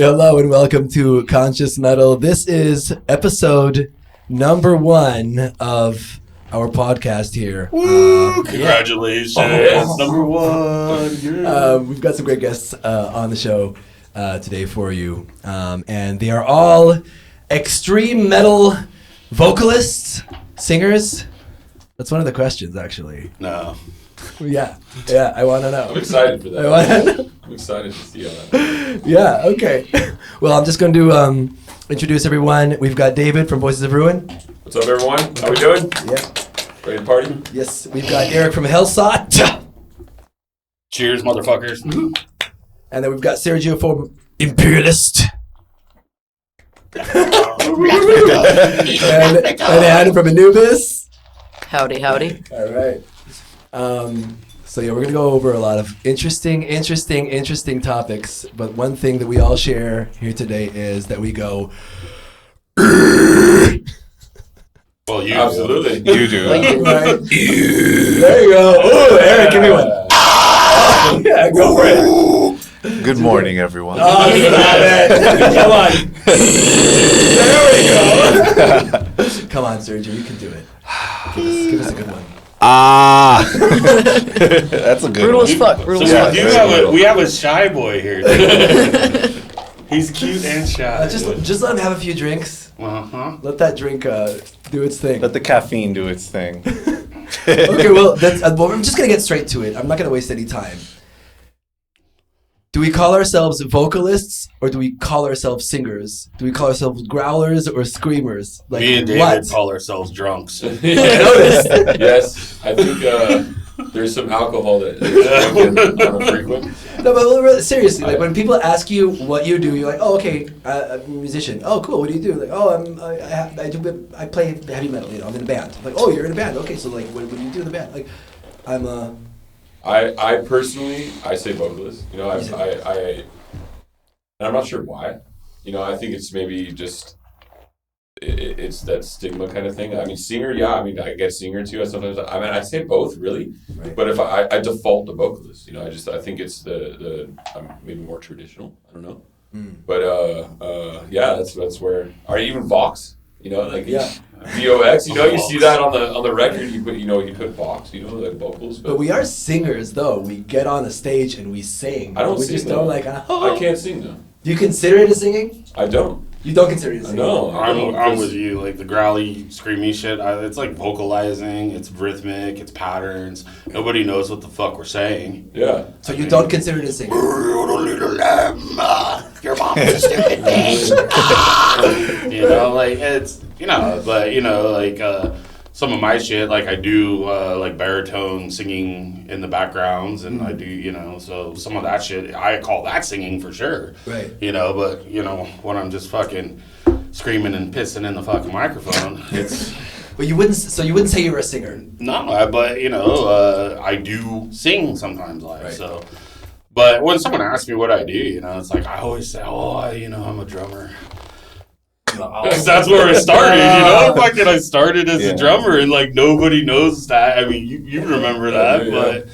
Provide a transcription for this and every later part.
Hello and welcome to Conscious Metal. This is episode number 1 of our podcast here. Woo! Congratulations, number 1. Yeah. We've got some great guests on the show today for you, and they are all extreme metal vocalists, singers. That's one of the questions, actually. No. Yeah, I want to know. I'm excited for that. I'm excited to see how that. Yeah, okay. Well, I'm just going to introduce everyone. We've got David from Voices of Ruin. What's up, everyone? How we doing? Yeah. Ready to party? Yes, we've got Eric from Helsott. Cheers, motherfuckers. And then we've got Sergio from Imperialist. and Hanna from Anubis. Howdy. All right. So yeah, we're gonna go over a lot of interesting topics. But one thing that we all share here today is that we go. Well, you absolutely you do. Right? There you go. Oh, Eric, give me one. Yeah, go for it. Good morning, everyone. Oh, you got it. Come on. There we go. Come on, Sergio, you can do it. Give us a good one. That's a good Brutal one. as fuck. We have a shy boy here. He's cute and shy. Just let him have a few drinks. Uh-huh. Let that drink do its thing. Let the caffeine do its thing. Okay, well, I'm just gonna get straight to it. I'm not gonna waste any time. Do we call ourselves vocalists or do we call ourselves singers? Do we call ourselves growlers or screamers? Like, Me and David what? call ourselves drunks. Yes, I think there's some alcohol that is on a frequent. No, but seriously, like when people ask you what you do, you're like, oh, okay, I'm a musician. Oh, cool. What do you do? Like, oh, I play heavy metal. You know, I'm in a band. Like, oh, you're in a band. Okay, so like, what do you do in the band? Like, I'm I personally, I say vocalist. You know, and I'm not sure why. You know, I think it's maybe just it's that stigma kind of thing. I mean, singer, yeah. I mean, I get singer too. I say both really, right. But if I default to vocalist, you know, I think it's the maybe more traditional. I don't know, but yeah, that's where. Or even Vox. You know, like VOX. You know, you see that on the record. You put Vox. You know, like vocals. But we are singers, though. We get on the stage and we sing. I don't we sing. Just don't like. I can't sing though. Do you consider it a singing? I don't. You don't consider it a singing? No, I'm with you. Like the growly, screamy shit. It's like vocalizing. It's rhythmic. It's patterns. Nobody knows what the fuck we're saying. Yeah. So you don't consider it a singing? Your mom's a stupid bitch. You know, like it's like some of my shit, like I do like baritone singing in the backgrounds, and I do, so some of that shit I call that singing for sure. Right. You know, but when I'm just fucking screaming and pissing in the fucking microphone, it's. But you wouldn't say you're a singer. No, but I do sing sometimes live. Right. So, but when someone asks me what I do, it's like I always say, I'm a drummer. Because that's where I started, Fucking, I started as a drummer, and like nobody knows that. I mean, you remember that, but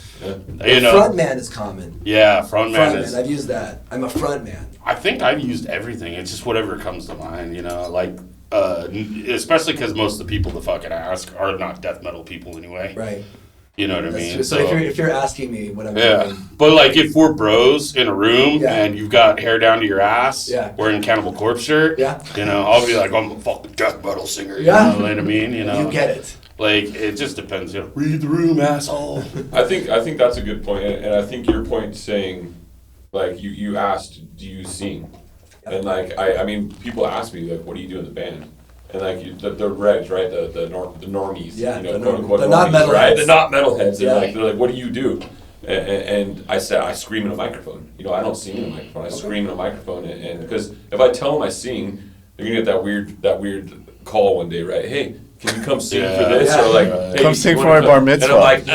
frontman is common. Yeah, frontman is. I've used that. I'm a frontman. I think I've used everything. It's just whatever comes to mind, like. Especially because most of the people that fucking ask are not death metal people anyway. Right. You know what I mean? True. So if you're asking me what I'm doing. But like if we're bros in a room and you've got hair down to your ass, wearing Cannibal Corpse shirt, I'll be like, I'm a fucking death metal singer. You know what I mean? You get it. Like it just depends. Read the room, asshole. I think that's a good point, and I think your point saying, like you asked, do you sing? And like I mean, people ask me like, what do you do in the band? And like the regs, right? The normies, quote unquote, the not metalheads, right? The not metalheads. They're like, what do you do? And I said, I scream in a microphone. I don't sing in a microphone. I scream in a microphone, and because if I tell them I sing, they're gonna get that weird call one day, right? Hey, can you come sing for this? Or like, hey, come sing for my bar mitzvah. And I'm like,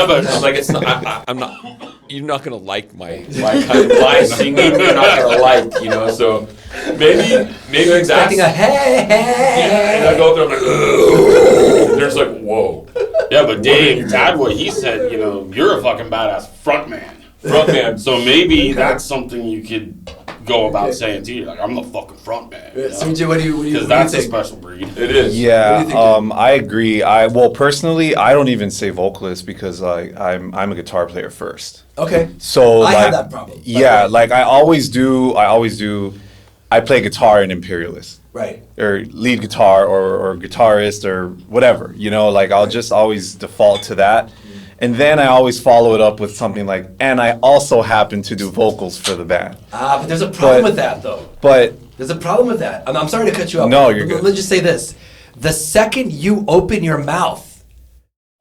but I'm like, it's not. I'm not. You're not gonna like my kind of my singing. You're not gonna like, So maybe you're expecting a hey. And I go up there, I'm like, and they're just like, whoa. Yeah, but Dave, Dad, what he said, you're a fucking badass frontman. Frontman. So maybe that's something you could go about saying to you, like, I'm the fucking front man. Sergio, what do you Because that's a special breed. It is. Yeah, I agree. Personally, I don't even say vocalist because I'm a guitar player first. Okay. So I have that problem. Yeah, like I always do. I play guitar in Imperialist. Right. Or lead guitar or guitarist or whatever. You know, like I'll just always default to that. And then I always follow it up with something like, and I also happen to do vocals for the band. But there's a problem with that, though. But there's a problem with that. I'm sorry to cut you off. No, you're good. Let's just say this: the second you open your mouth,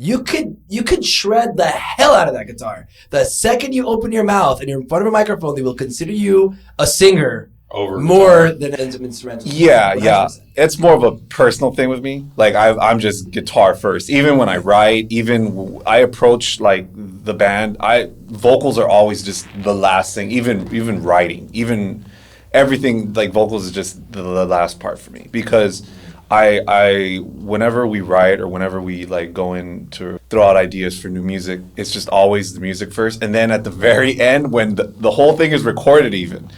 you could shred the hell out of that guitar. The second you open your mouth and you're in front of a microphone, they will consider you a singer. More than an instrumental. Yeah. It's more of a personal thing with me. Like I'm just guitar first. Even when I write, even I approach like the band, vocals are always just the last thing. Even writing, even everything like vocals is just the last part for me because I whenever we write or whenever we like go in to throw out ideas for new music, it's just always the music first, and then at the very end when the whole thing is recorded even.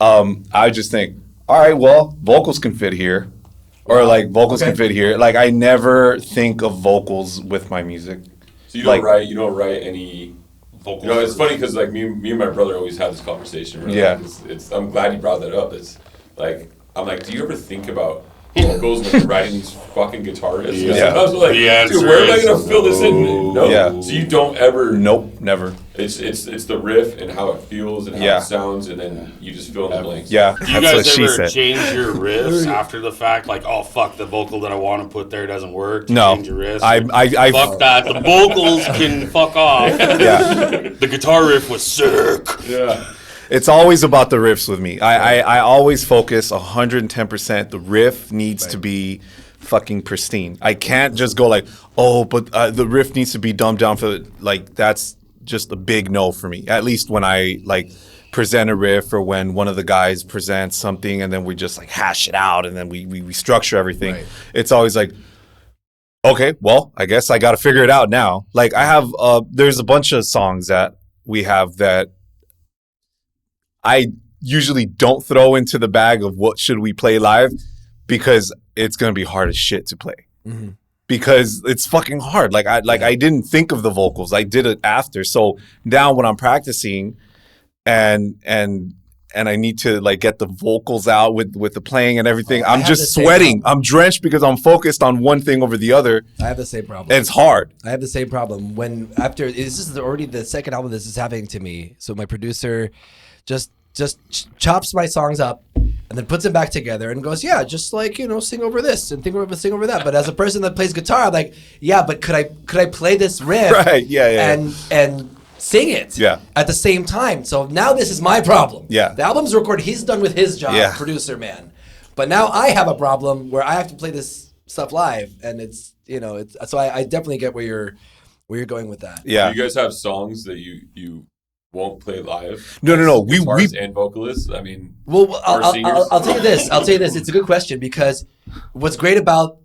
I just think, all right, well, vocals can fit here, or like vocals can fit here. Like I never think of vocals with my music. So you don't write any vocals. You know, it's funny because like me and my brother always have this conversation. Right? Yeah. Like, I'm glad you brought that up. It's like I'm like, do you ever think about vocals when you're writing these fucking guitar riffs? Yeah. I was like, dude, where am I gonna fill this in? No. Yeah. So you don't ever. Nope, never. It's the riff and how it feels and how it sounds, and then you just fill in the blanks. Yeah, do you guys ever change your riffs after the fact? Like, oh fuck, the vocal that I want to put there doesn't work. No, change your riffs. I fuck that. The vocals can fuck off. Yeah, the guitar riff was sick. Yeah. It's always about the riffs with me. I always focus 110%. The riff needs to be fucking pristine. I can't just go like, oh, but the riff needs to be dumbed down for like that's just a big no for me. At least when I like present a riff or when one of the guys presents something and then we just like hash it out and then we structure everything. Right. It's always like, okay, well, I guess I got to figure it out now. Like I have, there's a bunch of songs that we have that I usually don't throw into the bag of what should we play live because it's going to be hard as shit to play. Mm-hmm. Because it's fucking hard. Like I didn't think of the vocals. I did it after. So now when I'm practicing and I need to like get the vocals out with the playing and everything, I'm just sweating. I'm drenched because I'm focused on one thing over the other. I have the same problem. It's hard. I have the same problem. This is already the second album this is happening to me. So my producer just chops my songs up and then puts them back together and goes, yeah, just like, you know, sing over this and sing over that. But as a person that plays guitar, I'm like, yeah, but could I play this riff right, yeah. and sing it at the same time? So now this is my problem. Yeah. The album's recorded, he's done with his job, producer man. But now I have a problem where I have to play this stuff live, and it's, you know, it's so I definitely get where you're going with that. Yeah. Do you guys have songs that you won't play live? No. We and vocalists. I mean, well, I'll tell you this. It's a good question because what's great about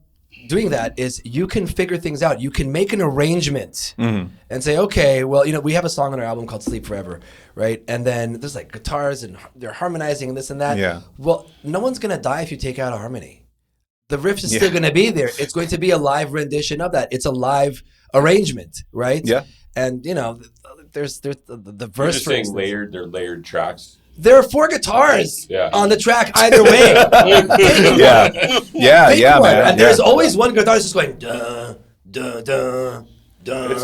doing that is you can figure things out. You can make an arrangement and say, okay, well, you know, we have a song on our album called "Sleep Forever," right? And then there's like guitars and they're harmonizing and this and that. Yeah. Well, no one's gonna die if you take out a harmony. The riff is still gonna be there. It's going to be a live rendition of that. It's a live arrangement, right? Yeah. And you know, there's the verse. You're just saying layered. They're layered tracks. There are 4 guitars on the track either way. Yeah, man. And there's always one guitar that's just going duh, duh, duh, duh.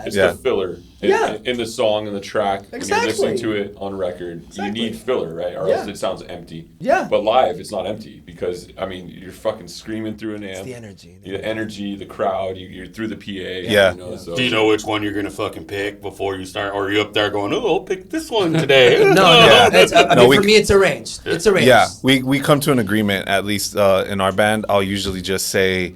It's the filler. In the song and the track. Exactly. When you're listening to it on record, you need filler, right? Or else it sounds empty. Yeah. But live, it's not empty because, I mean, you're fucking screaming through an amp. It's the energy. The energy, the crowd, you're through the PA. Yeah. You know, so. Do you know which one you're going to fucking pick before you start? Or are you up there going, oh, I'll pick this one today? For me, it's arranged. It's arranged. Yeah, we come to an agreement, at least in our band. I'll usually just say,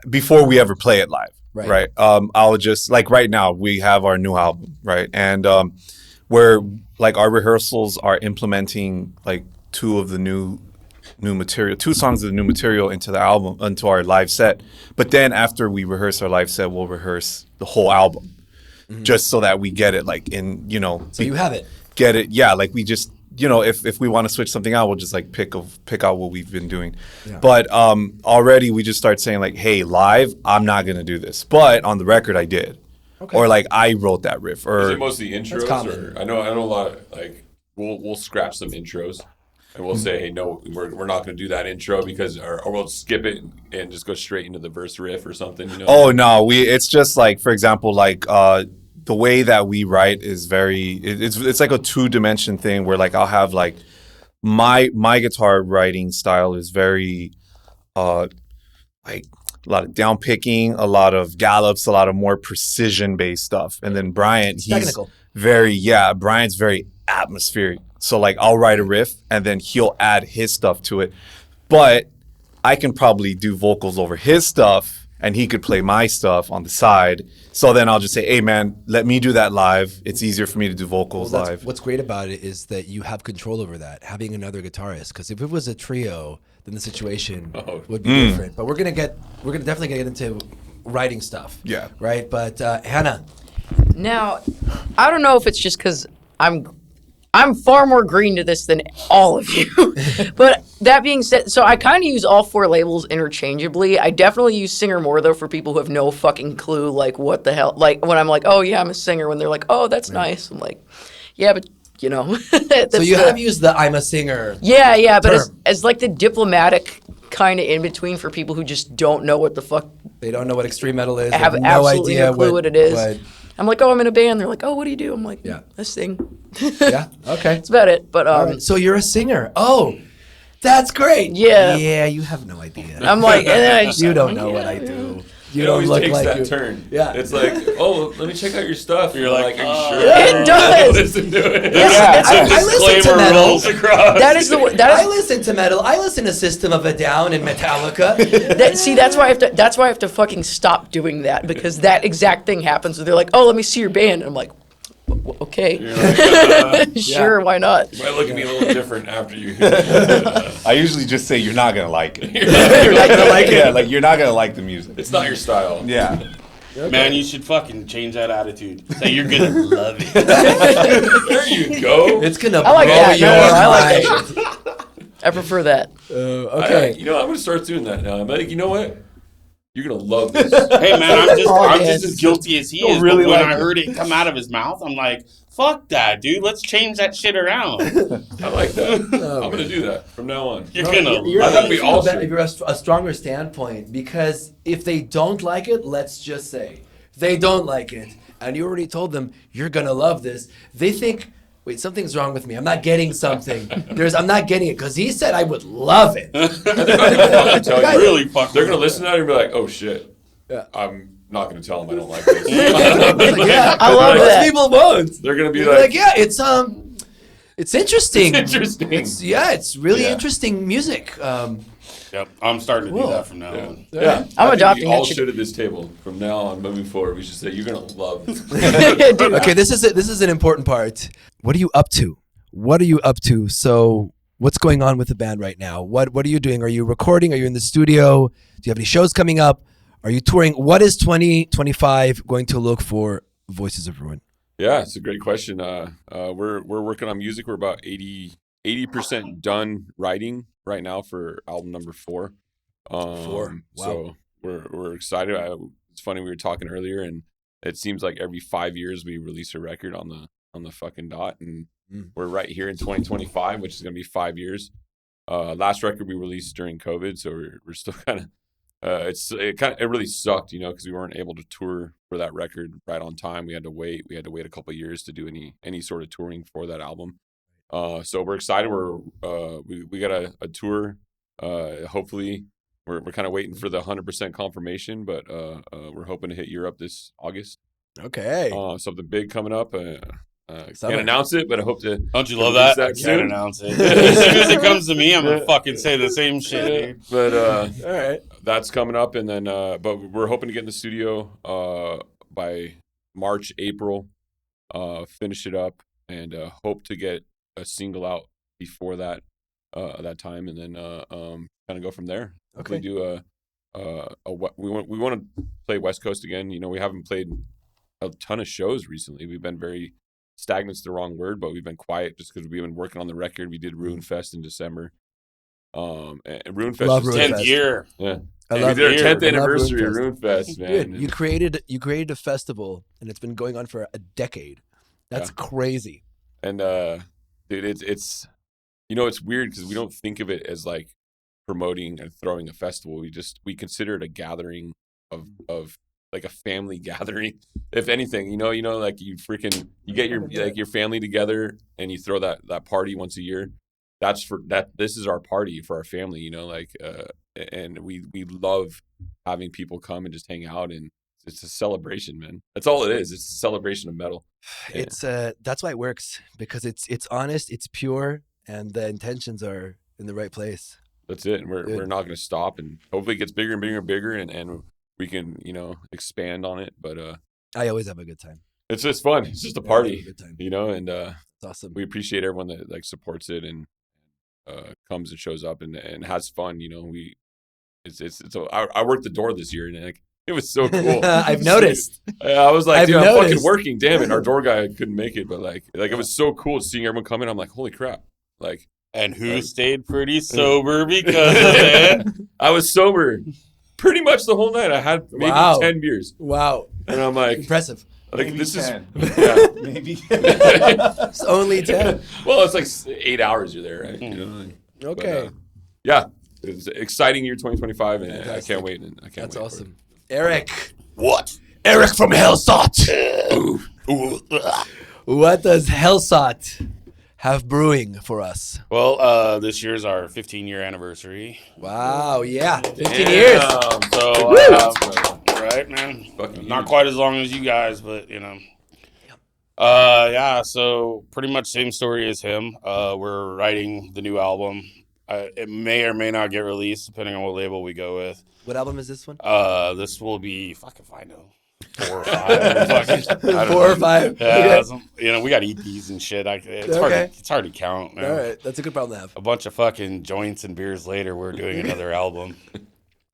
before we ever play it live. Right. I'll just, like right now, we have our new album, right? And where like our rehearsals are implementing like 2 of the new material, 2 songs of the new material into the album, into our live set. But then after we rehearse our live set, we'll rehearse the whole album just so that we get it like in, you know. So you have it. get it. Yeah, like we just, if we want to switch something out, we'll just like pick out what we've been doing. Yeah. But already we just start saying like, hey, live, I'm not gonna do this, but on the record I did. Okay. Or like I wrote that riff. Or is it mostly intros? Or I know a lot of, like we'll scratch some intros. And we'll say, hey, no, we're not going to do that intro because, or we'll skip it and just go straight into the verse riff or something. Oh no, it's just like, for example, like the way that we write is it's like a 2-dimension thing where like I'll have like my guitar writing style is very like a lot of down picking, a lot of gallops, a lot of more precision based stuff, and then Brian's very atmospheric. So like I'll write a riff and then he'll add his stuff to it. But I can probably do vocals over his stuff and he could play my stuff on the side. So then I'll just say, hey man, let me do that live. It's easier for me to do vocals live. What's great about it is that you have control over that, having another guitarist. Because if it was a trio, then the situation would be different. But we're gonna definitely get into writing stuff. Yeah. Right? But Hanna. Now, I don't know if it's just because I'm far more green to this than all of you. But that being said, so I kind of use all 4 labels interchangeably. I definitely use singer more, though, for people who have no fucking clue, like, what the hell. Like, when I'm like, oh, yeah, I'm a singer. When they're like, oh, that's nice. I'm like, yeah, but, So you have used the I'm a singer. Yeah, but as like the diplomatic kind of in between for people who just don't know what the fuck. They don't know what extreme metal is. I have absolutely no clue what it is. I'm like, oh, I'm in a band. They're like, oh, what do you do? I'm like, I sing. Yeah, okay. That's about it. But right. So you're a singer. Oh, that's great. Yeah. Yeah, you have no idea. I'm like, and then you don't know what I do. You it don't always look takes like that you. turn. Yeah. It's like, oh, let me check out your stuff. You're like, are you sure? It does. Listen to it. I listen to metal. Rolls across. I listen to metal. I listen to System of a Down and Metallica. That's why I have to fucking stop doing that, because that exact thing happens. They're like, oh, let me see your band. And I'm like, okay. Like, sure, why not? You might look at me a little different after you hear it. I usually just say you're not gonna like it. You're not gonna like it. Yeah, like you're not gonna like the music. It's not your style. Yeah. Okay. Man, you should fucking change that attitude. Say you're gonna love it. There you go. It's gonna I like blow that. your I like mind. that. I prefer that. Okay. I'm gonna start doing that now. I'm like, you know what? You're gonna love this. Hey man, I'm just as guilty as he is. Really but when like I heard it come out of his mouth, I'm like, fuck that, dude. Let's change that shit around. I like that. I'm gonna do that from now on. You're gonna. I thought we all should. If you're a stronger standpoint, because if they don't like it, let's just say they don't like it, and you already told them you're gonna love this. They think, wait, something's wrong with me. I'm not getting something. I'm not getting it because he said I would love it. Really fuck. They're gonna listen to it and be like, oh shit. Yeah. I'm not gonna tell them I don't like this. Yeah, I love most that. people won't. They're gonna be They're like, yeah, it's interesting. It's interesting. It's really interesting music. Yep, I'm starting to do that from now on. Yeah, I'm adopting we all that shit. should at this table from now on, moving forward. We should say you're gonna love it. Okay, this is an important part. What are you up to? So, what's going on with the band right now? What are you doing? Are you recording? Are you in the studio? Do you have any shows coming up? Are you touring? What is 2025 going to look for Voices of Ruin? Yeah, it's a great question. We're working on music. We're about 80% done writing right now for album number 4. 4. Wow. So we're excited. It's funny, we were talking earlier, and it seems like every 5 years we release a record on the fucking dot, and we're right here in 2025, which is gonna be 5 years. Last record we released during COVID, so we're still kind of. It really sucked, because we weren't able to tour for that record right on time. We had to wait a couple of years to do any sort of touring for that album. So we're excited. We got a tour. Hopefully, we're kind of waiting for the 100% confirmation, but we're hoping to hit Europe this August. Okay. Something big coming up. Can't announce it, but I hope to. Don't you love that? I can't announce it. As soon as it comes to me, I'm gonna fucking say the same shit, dude. But all right, that's coming up, and then but we're hoping to get in the studio by March, April, finish it up, and hope to get a single out before that time, and then kind of go from there. Okay. Do we want to play West Coast again. We haven't played a ton of shows recently. We've been very stagnant's the wrong word, but we've been quiet just because we've been working on the record. We did Ruinfest in December. And Ruinfest Love was Ruinfest. 10th year. Yeah. I We love did our it. 10th I love anniversary of Ruinfest. Ruinfest, man. Dude, you created a festival, and it's been going on for a decade. That's crazy. And dude, it's it's weird because we don't think of it as like promoting and throwing a festival. We consider it a gathering of like a family gathering. If anything, like you get your family together and you throw that party once a year. That's for that. This is our party for our family, and we love having people come and just hang out, and it's a celebration, man. That's all it is. It's a celebration of metal. Yeah. It's that's why it works, because it's honest, it's pure, and the intentions are in the right place. That's it. And we're not going to stop, and hopefully it gets bigger and bigger and bigger, and we can expand on it. But I always have a good time. it's just fun. It's just a party, Good time. and It's awesome. we appreciate everyone that like supports it and comes and shows up and has fun. I worked the door this year, and like it was so cool. I've noticed. I was like, I've dude, I'm fucking noticed. working. Damn it, our door guy couldn't make it, but like it was so cool seeing everyone come in. I'm like, holy crap! Like, And who stayed pretty sober because of it? I was sober pretty much the whole night. I had maybe 10 beers, Wow. and I'm like, Impressive. Maybe this 10. is yeah. Maybe. It's only 10. Well, it's like 8 hours you're there, right? Okay. But, yeah, it's an exciting year 2025, and I Fantastic. can't wait. And I can't That's wait for awesome. Eric. What? Eric from Helsott. What does Helsott have brewing for us? Well, this year's our 15-year anniversary. Wow, yeah. 15 Yeah, years. So, right, man? Fucking Not huge. quite as long as you guys, but, yeah, so pretty much same story as him. We're writing the new album. It may or may not get released, depending on what label we go with. What album is this one? This will be, fuck if I know, 4 or 5. I don't 4 or know. 5. Yeah, Okay. we got EPs and shit. Okay. It's hard to count, man. All right. That's a good problem to have. A bunch of fucking joints and beers later, we're doing another album.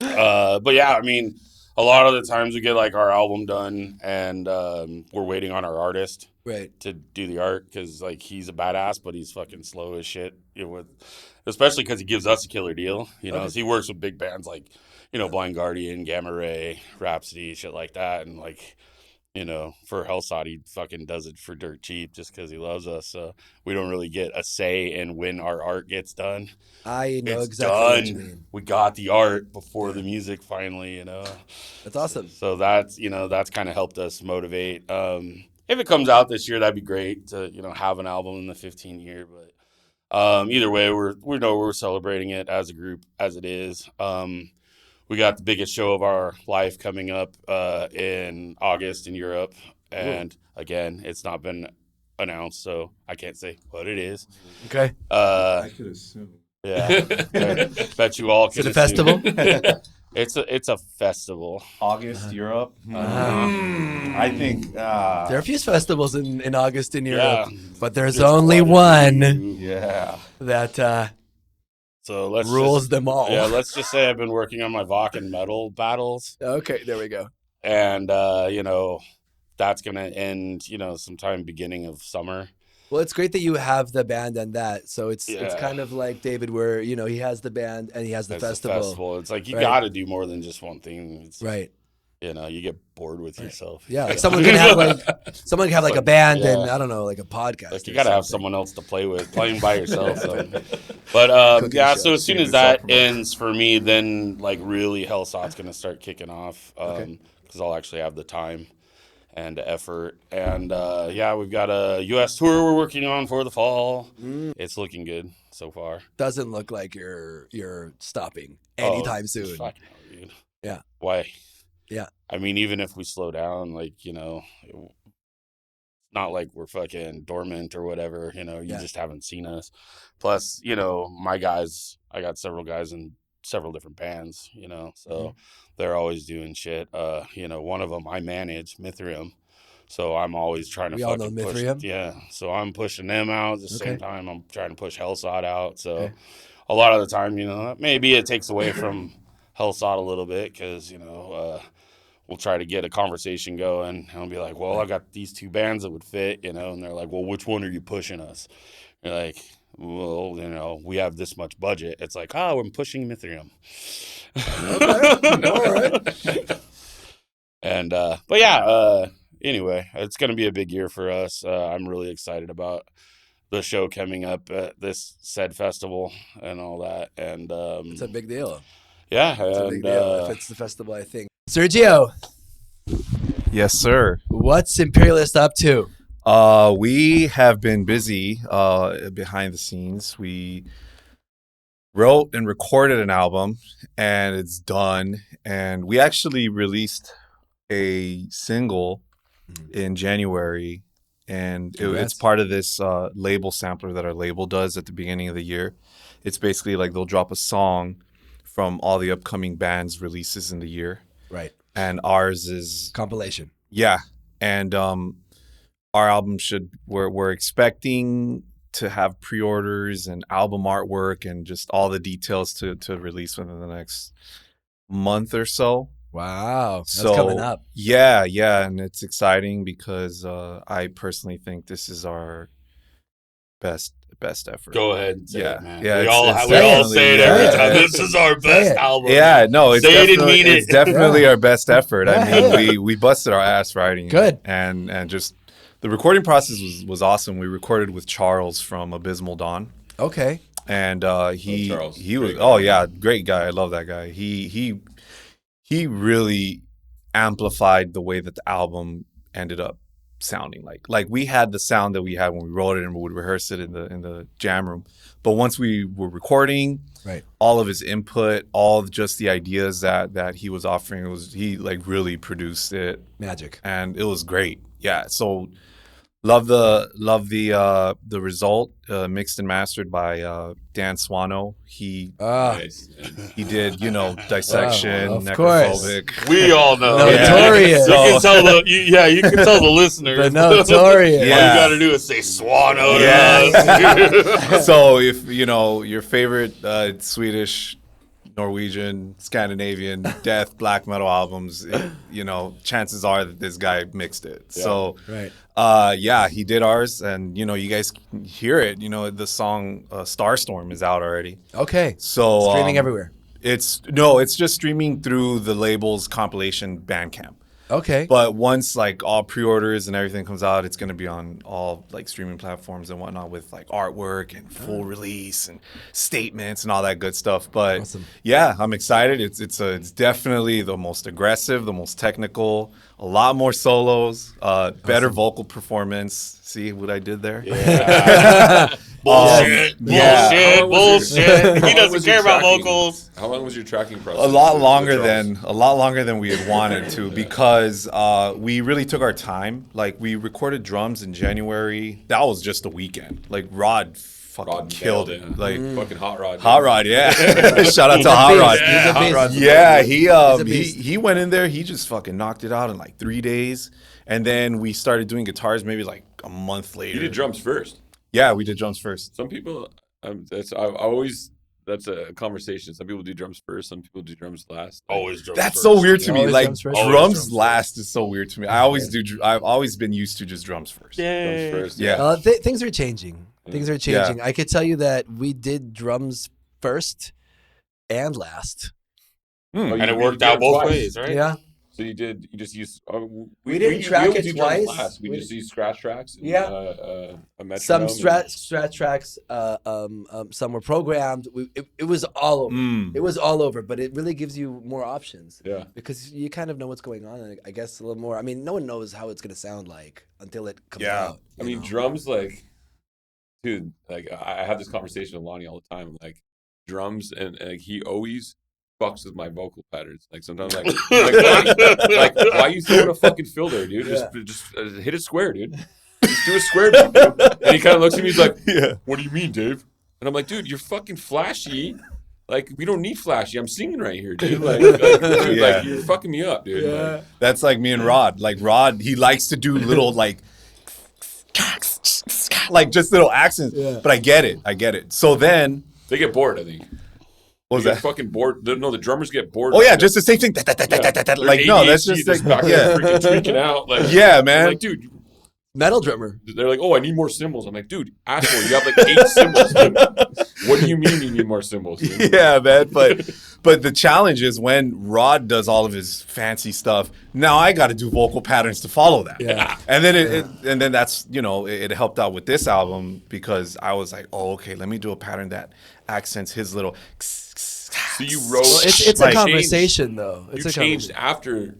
But yeah, I mean, a lot of the times we get like our album done, and we're waiting on our artist Right. to do the art, because like he's a badass, but he's fucking slow as shit. Especially because he gives us a killer deal. So he works with big bands like Blind Guardian, Gamma Ray, Rhapsody, shit like that, and like. For Helsott, he fucking does it for dirt cheap just because he loves us. So we don't really get a say in when our art gets done. I know It's exactly what you done. mean. We got the art before the music finally, That's awesome. So that's kind of helped us motivate. If it comes out this year, that'd be great to, have an album in the 15 year. But either way, we're celebrating it as a group as it is. We got the biggest show of our life coming up in August in Europe. And again, it's not been announced, so I can't say what it is. Okay. I could assume. Yeah. Bet you all can Is it a festival? It's a festival. August, Europe. I think. There are a few festivals in August in Europe, Yeah. but there's only one Yeah. that So let's rules them all. Yeah, let's just say I've been working on my Wacken metal battles, Okay, there we go. and that's gonna end sometime beginning of summer. Well, it's great that you have the band and that. So it's Yeah. kind of like David, where he has the band and he has the It's a festival. It's like you Right. got to do more than just one thing. It's, Right. You get bored with yourself. Yeah. Like someone can have like a band Yeah. and I don't know, like a podcast. Like you or got to have something. someone else to play with. Playing by yourself. But Cooking yeah. show. So as soon Keep as it that self-promote. ends for me, then like really Hellsott's gonna start kicking off. Okay. Because I'll actually have the time and effort. And we've got a U.S. tour we're working on for the fall. It's looking good so far. Doesn't look like you're stopping anytime soon. Fuck no, dude. Yeah. Why? Yeah. I mean, even if we slow down, like, it's not like we're fucking dormant or whatever, you Yeah. just haven't seen us. Plus, my guys, I got several guys in several different bands, so they're always doing shit. One of them I manage, Mithrium. So I'm always trying to We all know fucking push. Mithrium? Yeah. So I'm pushing them out at the same Okay. time. I'm trying to push Helsott out. So Okay. a lot of the time, maybe it takes away from Helsott a little bit because, we'll try to get a conversation going. And I'll be like, well, I got these 2 bands that would fit, and they're like, well, which one are you pushing us? You're like, well, we have this much budget. It's like, oh, I'm pushing Mithrium. Okay. All right. And, but yeah, anyway, it's going to be a big year for us. I'm really excited about the show coming up at this said festival and all that. And, It's a big deal. Yeah. It's a big deal if it's the festival, I think. Sergio, Yes, sir. what's Imperialist up to? We have been busy behind the scenes. We wrote and recorded an album, and it's done. And we actually released a single in January, and it's part of this label sampler that our label does at the beginning of the year. It's basically like they'll drop a song from all the upcoming bands' releases in the year. Right. And ours is Compilation. Yeah, and our album we're expecting to have pre-orders and album artwork and just all the details to release within the next month or so. Wow. That's So coming up. Yeah, and it's exciting because I personally think this is our best effort. Go ahead and say Yeah. it, man. Yeah, we it's all say it definitely- every Yeah. time. This is our best it. album. Yeah, no, it's Say it and definitely, mean it. it's definitely our best effort. I Yeah. mean, we busted our ass writing. Good. And just the recording process was awesome. We recorded with Charles from Abysmal Dawn, Okay. and he Charles. was Great guy. great guy. I love that guy. He really amplified the way that the album ended up sounding like we had the sound that we had when we wrote it and we would rehearse it in the jam room, but once we were recording, Right. all of his input, all of just the ideas that he was offering, he like really produced it, Magic. and it was great. Yeah, so love the result, mixed and mastered by Dan Swano. He Nice. did dissection, Of course. necrophobic. We all know. Notorious. You can tell you can tell the listeners. The notorious. All you Yeah. got to do is say Swano. Yeah. So if your favorite Swedish, Norwegian, Scandinavian death black metal albums, chances are that this guy mixed it. Yeah. So Right. he did ours, and you guys can hear it. The song Starstorm is out already. Okay. So Streaming everywhere. It's just streaming through the label's compilation Bandcamp. Okay. But once like all pre-orders and everything comes out, it's gonna be on all like streaming platforms and whatnot with like artwork and full release and statements and all that good stuff. But Awesome. yeah, I'm excited. It's definitely the most aggressive, the most technical, a lot more solos, better vocal performance. See what I did there? Yeah. Bullshit. Yeah. Bullshit. He doesn't care about tracking? vocals. How long was your tracking process? A lot with longer drums? than we had wanted to, because we really took our time. Like we recorded drums in January. That was just a weekend. Like Rod fucking killed nailed it. Like Fucking Hot Rod. Hot Rod, yeah. Shout out He's to a Hot beast. Rod. He's a Hot beast. Rod's Yeah, a beast. he went in there. He just fucking knocked it out in like 3 days, and then we started doing guitars maybe like a month later. You did drums first. Yeah, we did drums first. Some people, that's a conversation. Some people do drums first. Some people do drums last. Always drums That's first. so weird to me. Always Like drums first? Always drums drums last is so weird to me. I've always been used to just drums first. Drums first. Yeah. Things are changing. Things are changing. I could tell you that we did drums first and last. Oh, And you it worked did out it both twice. ways, right? Yeah. So you just used. We didn't track only it do drums twice. last. We We just used scratch tracks. And, Yeah. a metronome. Some and- strat tracks, some were programmed. It was all over. Mm. It was all over, but it really gives you more options. Yeah. Because you kind of know what's going on, and I guess a little more. I mean, no one knows how it's going to sound like until it comes Yeah. out. I mean, drums, like, dude, like, I have this conversation with Lonnie all the time. Like, drums, and like, he always fucks with my vocal patterns. Like, sometimes, like why you throwing a fucking fill there, dude? Just hit it square, dude. Just do a square beat, dude. And he kind of looks at me, he's like, Yeah. what do you mean, Dave? And I'm like, dude, you're fucking flashy. Like, we don't need flashy. I'm singing right here, dude. Dude, Yeah. like, you're fucking me up, dude. Like, That's like me and Rod. Like Rod, he likes to do little like just little accents. Yeah. But I get it. So then, they get bored, I think. What was They get that? fucking bored. No, the drummers get bored. Oh with yeah, it. just the same thing. Their Like no, that's ADHD just back like there freaking tweaking out. Like, Yeah, I'm man. like, dude. Metal drummer. They're like, oh, I need more cymbals. I'm like, dude, asshole, you have like 8 cymbals. Dude. What do you mean you need more cymbals? Dude? Yeah, man. But the challenge is when Rod does all of his fancy stuff. Now I got to do vocal patterns to follow that. Yeah. And then that's it helped out with this album because I was like, oh, okay, let me do a pattern that accents his little. So you wrote. Well, it's Like- a conversation though. You It's a changed conversation. after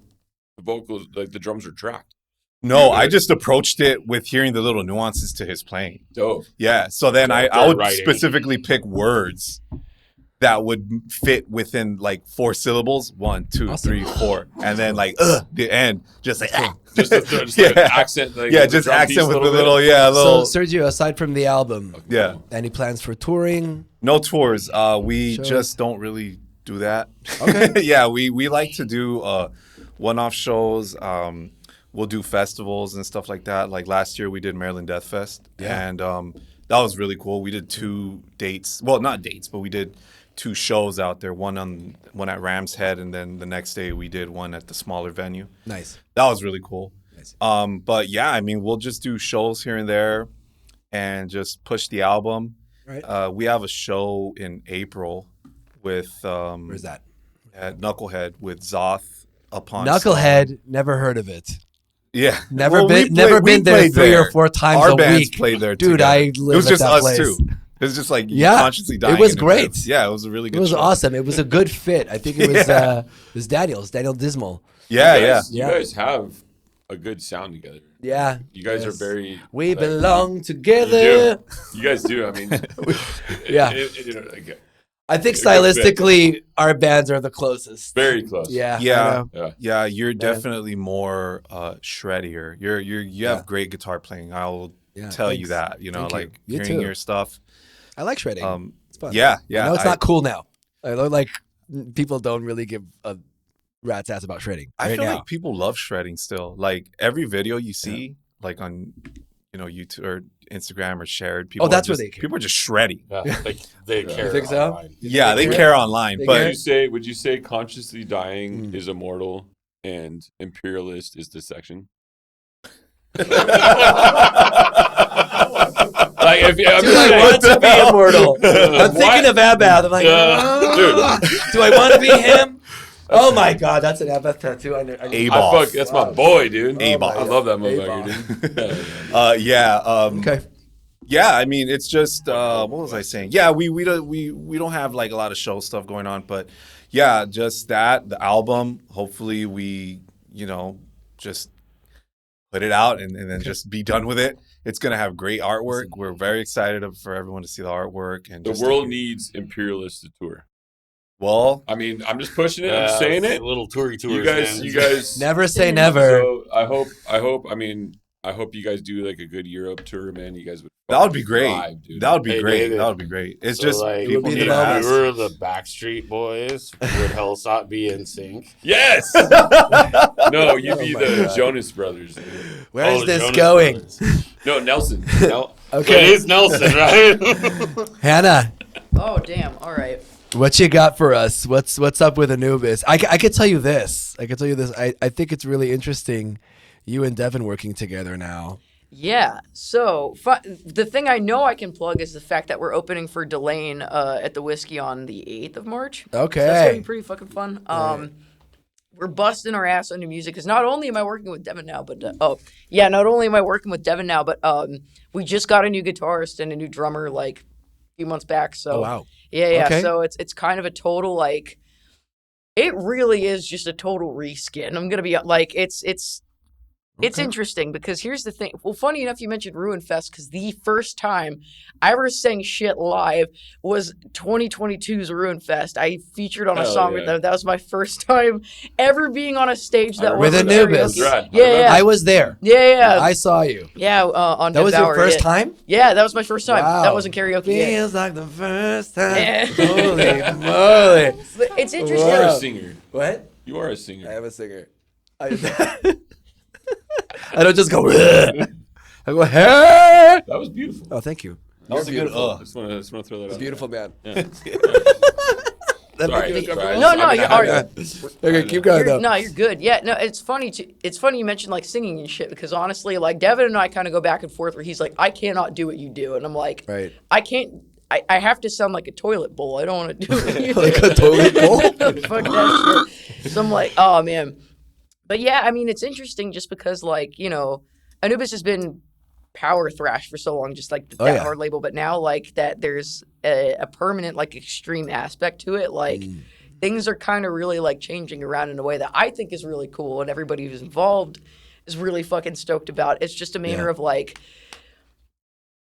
the vocals, like the drums are tracked. No, I just approached it with hearing the little nuances to his playing. Dope. Yeah. So then I They're would writing. specifically pick words that would fit within like 4 syllables. 1, 2, 3, 4. And then like the end. Just like Just the Yeah. accent. Like, yeah, the just drum piece accent a with the little bit. little So Sergio, aside from the album, yeah. any plans for touring? No tours. We Shows? just don't really do that. Okay. Yeah, we like to do one-off shows. We'll do festivals and stuff like that. Like last year we did Maryland Death Fest. Yeah. And that was really cool. We did 2 dates. Well, not dates, but we did 2 shows out there. One at Ram's Head, and then the next day we did one at the smaller venue. Nice. That was really cool. Nice. But yeah, I mean, we'll just do shows here and there and just push the album. Right. We have a show in April with Where's that? at Knucklehead with Zoth upon Knucklehead. Never heard of it. Yeah, Never Well, been. we Never played- we been there played 3 there. or 4 times Our a bands week. played there. Dude, together. I It live was at just that us place. too. It was just like Yeah. consciously dying. It was in there. great. Yeah, it was a really good. It was show. awesome. It was a good fit. I think it was. Yeah. It was Daniel Dismal. Yeah, You yeah. guys, you guys have a good sound together. Yeah. You guys Yes. are very. We like, belong You together. do. You guys do. I mean, Yeah. you know, like, I think It was good. stylistically, our bands are the closest. very close. Yeah. I Yeah. know. Yeah, you're definitely more shreddier. You have great guitar playing. I'll Yeah, tell you thanks. that. You know, Thank you. like You hearing too. your stuff. I like shredding. It's fun. Yeah, I know it's I- not cool now. I know, like people don't really give a rat's ass about shredding. I right feel now. like people love shredding still. Like every video you see, like on, YouTube or Instagram or shared. People that's are where just, they care. people are just shredding. Yeah, they care. think so? online. Yeah, they care? care online, They but care? Would you say consciously dying is immortal and imperialist is dissection? Like if I'm Dude, just I saying, want to be immortal. I'm What? thinking of Abath. I'm like, Dude. do I want to be him? Oh my god, that's an Abath tattoo. I A-ball. that's my boy, dude. A-ball. I love that A-ball. motherfucker, dude. yeah. Okay. Yeah, I mean, it's just what was I saying? Yeah, we don't have like a lot of show stuff going on, but yeah, just that the album. Hopefully, we just put it out and then just be done with it. It's gonna have great artwork. We're very excited for everyone to see the artwork and The just world needs imperialist to tour. Well, I mean, I'm just pushing it. I'm saying it. A little toury tour. You guys. Never say never. So I hope you guys do like a good Europe tour, man. You guys would. that would be great. thrive, dude. That would be Hey, great. David. That would be great. It's So, just like, people be need the to moment. if ask. we were the Backstreet Boys, would Helsott be in sync? Yes. No, you'd be my the God. Jonas Brothers. Dude. Where is the this Jonas going? Brothers. No, Nelson. It is Nelson, right? Hannah, Oh damn! All right. what you got for us? What's up with Anubis? I can tell you this. I think it's really interesting. You and Devin working together now. Yeah. So the thing I know I can plug is the fact that we're opening for Delane at the Whiskey on the 8th of March. Okay. So that's gonna be pretty fucking fun. We're busting our ass on new music because not only am I working with Devin now, but not only am I working with Devin now, but we just got a new guitarist and a new drummer like a few months back. So Oh wow. yeah. Okay. So it's kind of a total like, it really is just a total reskin. I'm gonna be like, it's interesting because here's the thing. Well, funny enough, you mentioned Ruinfest because the first time I ever sang shit live was 2022's Ruinfest. I featured on a Hell song yeah. with them. That was my first time ever being on a stage that With wasn't Anubis. karaoke. Rad. Yeah. I was there. Yeah. I saw you. On That was your Devour, first yeah. time? Yeah, that was my first time. Wow. That wasn't karaoke. yet. Feels like the first time. Yeah. Holy moly. It's You interesting. are Wow. a singer. What? You are a singer. I am a singer. I don't just go. I go. Hey. That was beautiful. Oh, thank you. That was a good Beautiful. I just want to throw that out. Beautiful man. Yeah. Sorry. No, you're all right. Okay, keep going though. No, you're good. Yeah, no, it's funny. It's funny you mentioned like singing and shit because honestly, like Devin and I kind of go back and forth where he's like, I cannot do what you do, and I'm like, Right. I can't. I have to sound like a toilet bowl. I don't want to do what you Like do. a toilet bowl? Fuck that shit. So I'm like, oh man. But yeah, I mean, it's interesting just because like Anubis has been power thrash for so long, just like that hard label, but now like that there's a permanent like extreme aspect to it, like things are kind of really like changing around in a way that I think is really cool, and everybody who's involved is really fucking stoked about. It's just a matter of like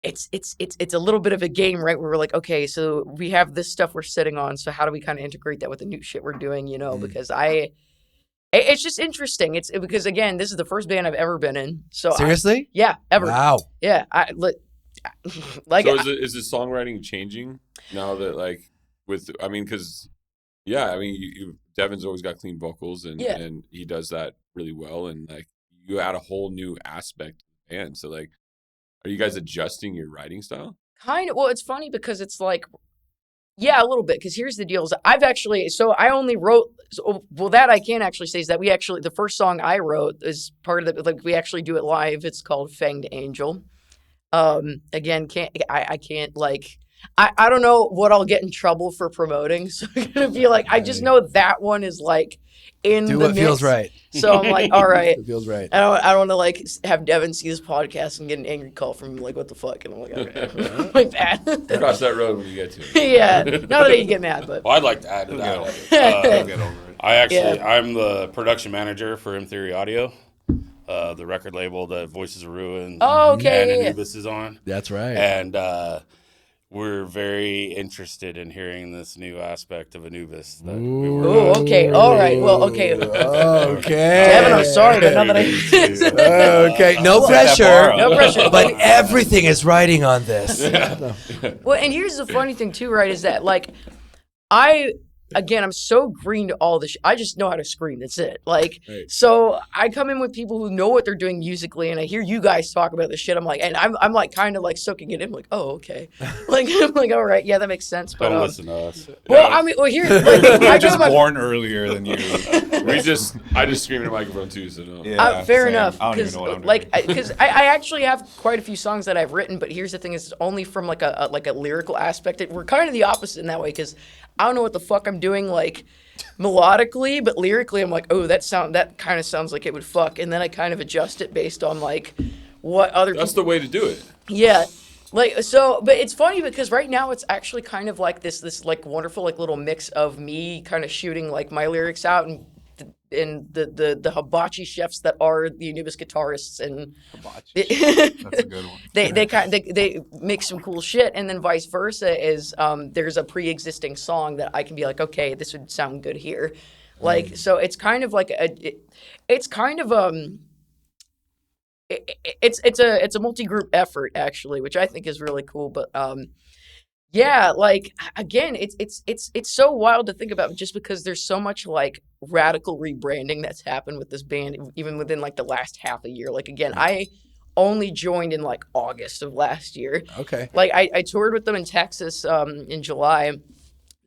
it's a little bit of a game, right, where we're like, okay, so we have this stuff we're sitting on, so how do we kind of integrate that with the new shit we're doing, because it's just interesting. It's because again, this is the first band I've ever been in. So Seriously? Yeah, ever. Wow. Yeah, like. So is the songwriting changing now that like because Devin's always got clean vocals and he does that really well, and like you add a whole new aspect to the band. So like, are you guys adjusting your writing style? Kind of. Well, it's funny because it's like. Yeah, a little bit. Because here's the deal: is I only wrote. That I can actually say is that the first song I wrote is part of the like we actually do it live. It's called "Fanged Angel." Again, I can't like I don't know what I'll get in trouble for promoting. So I'm gonna be like, I just know that one is like in Do the what mix. feels right. So I'm like, all right. It feels right. I don't want to like have Devin see this podcast and get an angry call from him like, what the fuck? And I'm like, okay, like that. Cross that road when you get to it. Yeah, not that you get mad, but Well, I'd like to add to that. Get over it. I'm the production manager for M Theory Audio, the record label that Voices of Ruin and Anubis is on. That's right. And we're very interested in hearing this new aspect of Anubis. That we were oh, okay, all right, well, okay. Okay. Devin, I'm sorry, but now that I Okay, no Set that pressure. bar up. no pressure. But everything is riding on this. Well, and here's the funny thing too, right? Is that like I'm so green to all this. I just know how to scream. That's it. Like, so I come in with people who know what they're doing musically, and I hear you guys talk about this shit. I'm like, and I'm like kind of like soaking it in. I'm like, oh, okay. Like, I'm like, all right, yeah, that makes sense. But Don't listen to us. well, I mean, here's like, I Just just born earlier than you. I just scream in the microphone too, so no. Yeah, fair same. enough. I don't even Because know what I'm doing. like, because I actually have quite a few songs that I've written, but here's the thing: is it's only from like a lyrical aspect. We're kind of the opposite in that way because I don't know what the fuck I'm doing like melodically, but lyrically I'm like, oh, that kind of sounds like it would fuck, and then I kind of adjust it based on like what other. That's the way to do it. Yeah. Like so, but it's funny because right now it's actually kind of like this like wonderful like little mix of me kind of shooting like my lyrics out and the hibachi chefs that are the Anubis guitarists and That's a good one. they make some cool shit, and then vice versa is there's a pre-existing song that I can be like, okay, this would sound good here, like so it's kind of like it's a multi-group effort actually, which I think is really cool, but yeah, like again, it's so wild to think about just because there's so much like radical rebranding that's happened with this band, even within like the last half a year. Like again, I only joined in like August of last year. Okay. Like I toured with them in Texas in July.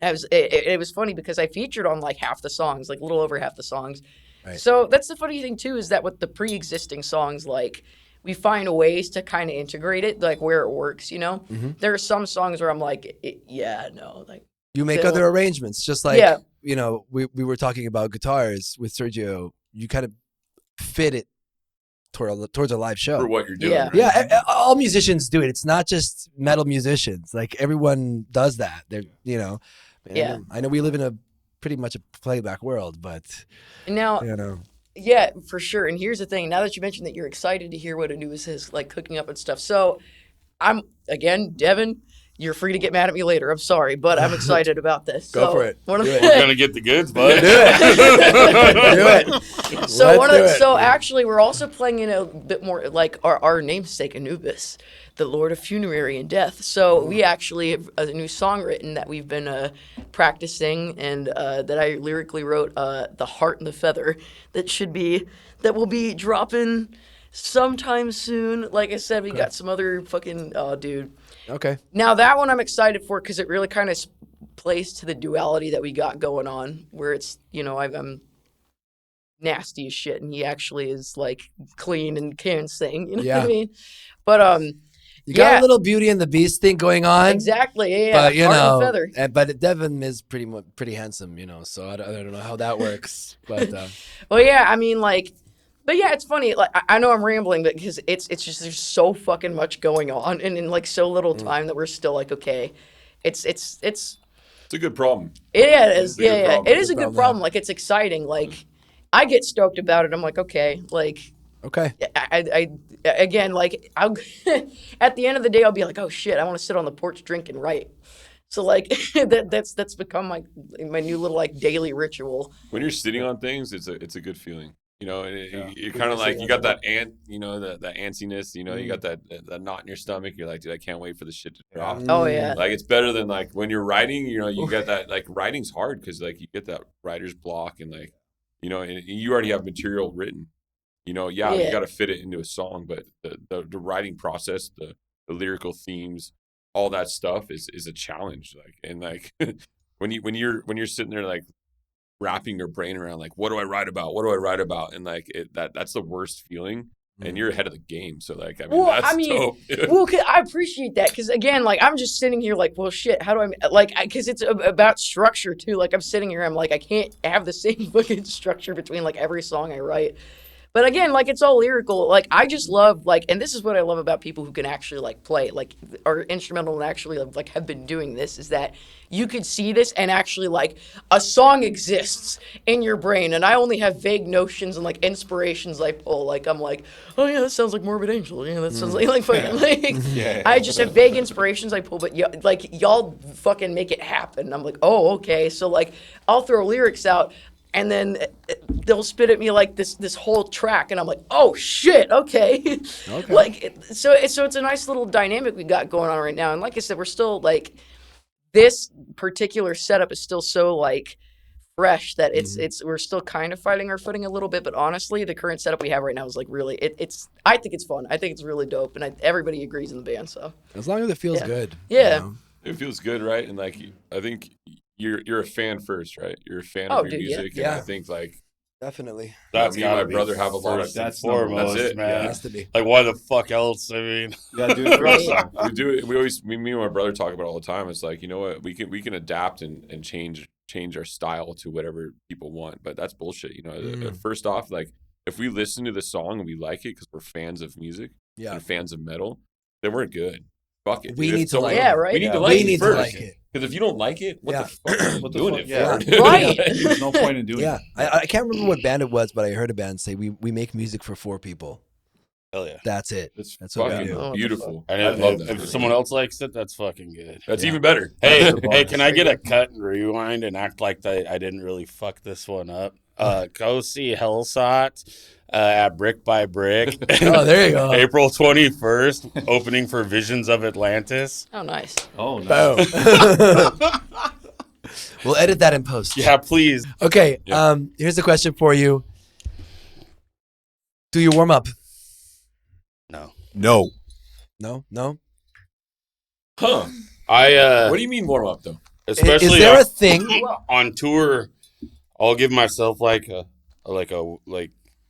It was funny because I featured on like half the songs, like a little over half the songs. Right. So that's the funny thing too, is that with the pre-existing songs, like we find ways to kind of integrate it, like where it works, you know? Mm-hmm. There are some songs where I'm like, like. You make So- other arrangements, just like, Yeah. we were talking about guitars with Sergio. You kind of fit it towards a live show. For what you're doing. Yeah. right? Yeah, all musicians do it. It's not just metal musicians. Like everyone does that. They're, Yeah. I know we live in a pretty much a playback world, but Now, you yeah, for sure. And here's the thing. Now that you mentioned that you're excited to hear what Anubis is like cooking up and stuff. So again, Devin, you're free to get mad at me later. I'm sorry, but I'm excited about this. Go for it. One of Do the- it. We're gonna get the goods, bud. do it. So actually, we're also playing in a bit more like our namesake Anubis, the Lord of Funerary and Death. So we actually have a new song written that we've been practicing, and that I lyrically wrote, "The Heart and the Feather," that will be dropping sometime soon. Like I said, we got some other fucking dude. Okay. Now that one I'm excited for because it really kind of plays to the duality that we got going on, where it's, you know, I'm nasty as shit, and he actually is like clean and can sing. You know what I mean? But you got a little Beauty and the Beast thing going on. Exactly. Yeah. But you Heart and feather. but Devin is pretty handsome, you know. So I don't know how that works. But well, yeah. I mean, like. But yeah, it's funny. Like I know I'm rambling, but because it's just there's so fucking much going on, and in like so little time that we're still like, okay, it's a good problem. Yeah, it is. It's a good Yeah, problem. it is a good problem. Like it's exciting. Like I get stoked about it. I'm like, okay, like okay. I again, like I'll at the end of the day, I'll be like, oh shit, I want to sit on the porch, drink, and write. So like that's become my new little like daily ritual. When you're sitting on things, it's a good feeling. You know, you're kind of like, you got that you know, that antsiness, you know, you got that knot in your stomach. You're like, dude, I can't wait for the shit to drop. Oh, yeah. Like, it's better than, like, when you're writing, you know, you get that, like, writing's hard because, like, you get that writer's block and, like, you know, and you already have material written. You know, you got to fit it into a song, but the writing process, the lyrical themes, all that stuff is a challenge. Like, and, like, when you're sitting there, like, wrapping your brain around like, what do I write about, and like that's the worst feeling, and you're ahead of the game. So like, I mean, dope. Well, I appreciate that, because again, like I'm just sitting here like, well, shit, how do I like, because it's about structure too. Like I'm sitting here, I'm like, I can't have the same fucking structure between like every song I write. But again, like it's all lyrical. Like I just love like, and this is what I love about people who can actually like play, like are instrumental and actually like have been doing this, is that you could see this and actually like a song exists in your brain, and I only have vague notions and like inspirations I pull. Like I'm like, oh yeah, that sounds like Morbid Angel. Yeah, that sounds like fucking like. I just have vague inspirations I pull, but like y'all fucking make it happen. I'm like, oh okay, so like I'll throw lyrics out. And then they'll spit at me like this whole track, and I'm like, oh shit, okay. Like so it's a nice little dynamic we got going on right now. And like I said, we're still like, this particular setup is still so like fresh that it's we're still kind of finding our footing a little bit. But honestly, the current setup we have right now is like really it's I think it's fun. I think it's really dope, and everybody agrees in the band. So as long as it feels good, yeah, you know? It feels good, right? And like, I think you're a fan first, right? You're a fan of your music, and I think like definitely. That's me and my brother have a lot of that's foremost, that's it, man. Yeah. It has to be. Like, why the fuck else? I mean, Yeah, dude. We do it. Me and my brother talk about it all the time. It's like, you know what, we can adapt and change our style to whatever people want, but that's bullshit. You know, first off, like if we listen to the song and we like it because we're fans of music and fans of metal, then we're good. Fuck it. We need to like it. Yeah, right. We need to like it first. Because if you don't like it, what the fuck are you doing it for? Right. There's no point in doing it. I can't remember what band it was, but I heard a band say we make music for 4 people. Hell yeah. That's it. That's what we fucking do. beautiful. And I love that. if someone else likes it, that's fucking good. That's even better. Hey, can I get a cut and rewind and act like I didn't really fuck this one up? Go see Helsott at Brick by Brick. Oh, there you go. April 21st, opening for Visions of Atlantis. Oh nice. Oh no. We'll edit that in post. Yeah, please. Okay. Here's a question for you. Do you warm up? No. No. Huh. What do you mean warm up though? Especially is there a thing on tour? I'll give myself like